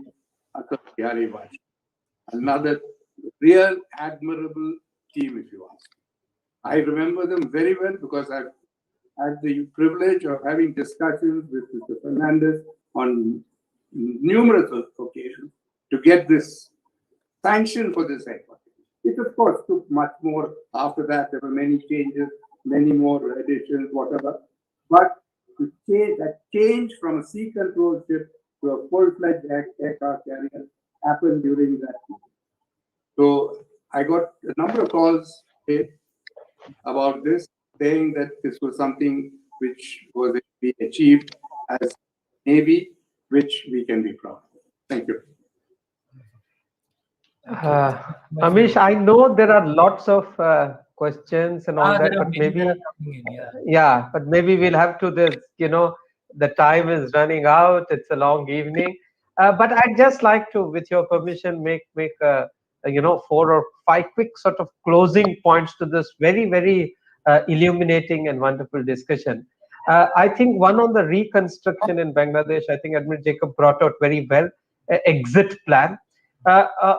Atal Bihari Vajpayee. Another real admirable team, if you ask. I remember them very well because I've had the privilege of having discussions with Mr. Fernandez on numerous occasions to get this sanction for this aircraft. It, of course, took much more. After that, there were many changes, many more additions, whatever. But that change from a sea control ship to a full-fledged aircraft carrier happened during that period. So I got a number of calls about this, saying that this was something which was to be achieved as Navy, which we can be proud of. Thank you. Amish, I know there are lots of questions and all that, but maybe, but maybe we'll have to the time is running out. It's a long evening, but I'd just like to, with your permission, make 4 or 5 quick sort of closing points to this very, very illuminating and wonderful discussion. I think one on the reconstruction in Bangladesh, I think Admiral Jacob brought out very well, exit plan.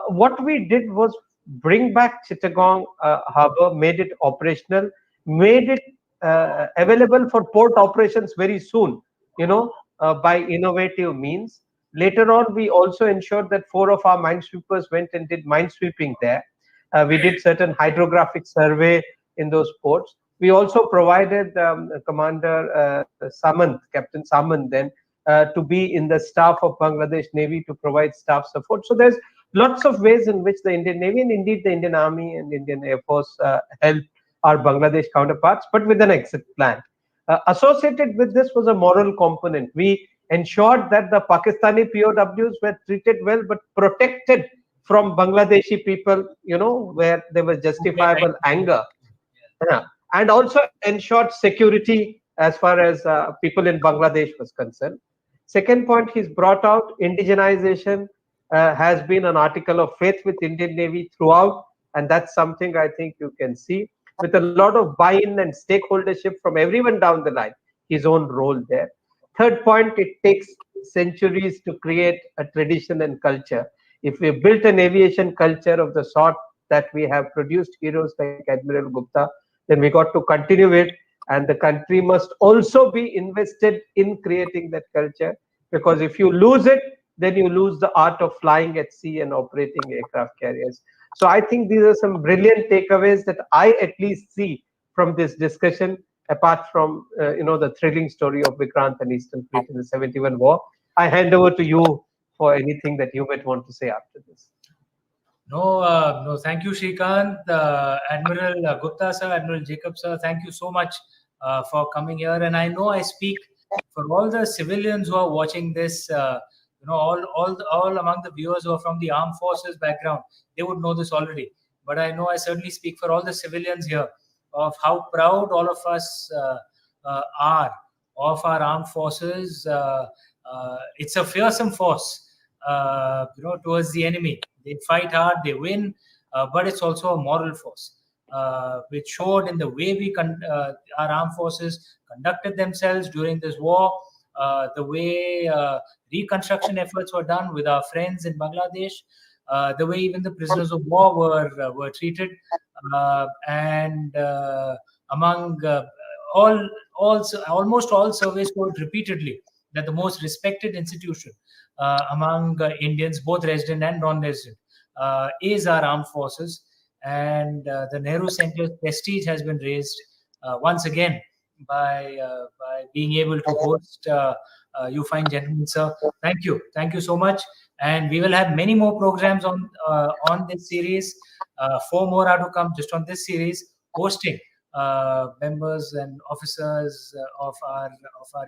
What we did was bring back Chittagong harbor, made it operational, made it available for port operations very soon, by innovative means. Later on, we also ensured that 4 of our minesweepers went and did minesweeping there. We did certain hydrographic survey in those ports. We also provided Commander Samant, Captain Samant then, to be in the staff of Bangladesh Navy to provide staff support. So there's lots of ways in which the Indian Navy and indeed the Indian Army and Indian Air Force helped our Bangladesh counterparts, but with an exit plan. Associated with this was a moral component. We ensured that the Pakistani POWs were treated well, but protected from Bangladeshi people, where there was justifiable anger. And also ensured security as far as people in Bangladesh was concerned. Second point he's brought out, indigenization has been an article of faith with Indian Navy throughout, and that's something I think you can see with a lot of buy-in and stakeholdership from everyone down the line, his own role there. Third point, it takes centuries to create a tradition and culture. If we built an aviation culture of the sort that we have produced heroes like Admiral Gupta, then we got to continue it and the country must also be invested in creating that culture, because if you lose it, then you lose the art of flying at sea and operating aircraft carriers. So I think these are some brilliant takeaways that I at least see from this discussion, apart from the thrilling story of Vikrant and Eastern Fleet in the 71 war. I hand over to you for anything that you might want to say after this. No, thank you, Shrikant, Admiral Gupta sir, Admiral Jacob sir. Thank you so much for coming here. And I know I speak for all the civilians who are watching this. All among the viewers who are from the armed forces background, they would know this already. But I know I certainly speak for all the civilians here of how proud all of us are of our armed forces. It's a fearsome force, towards the enemy. They fight hard, they win, but it's also a moral force, which showed in the way our armed forces conducted themselves during this war, the way reconstruction efforts were done with our friends in Bangladesh, the way even the prisoners of war were treated, and among almost all surveys showed repeatedly that the most respected institution among Indians, both resident and non-resident, is our armed forces. And the Nehru Centre's prestige has been raised once again by being able to host you fine gentlemen, sir. Thank you so much. And we will have many more programs on this series. 4 more are to come just on this series, hosting members and officers of our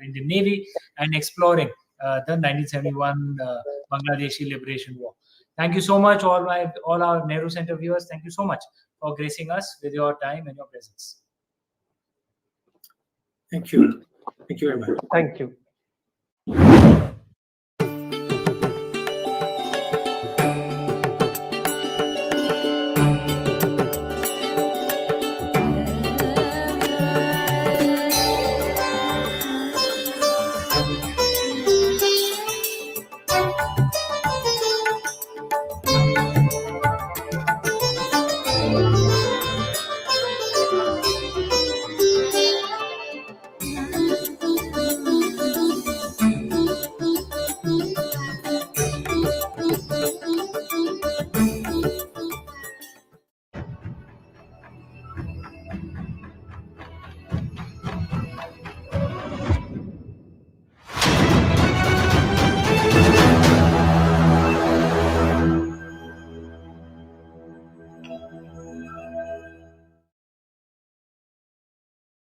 Indian Navy and exploring the 1971 Bangladeshi Liberation War. Thank you so much, all our Nehru Center viewers. Thank you so much for gracing us with your time and your presence. Thank you. Thank you very much. Thank you.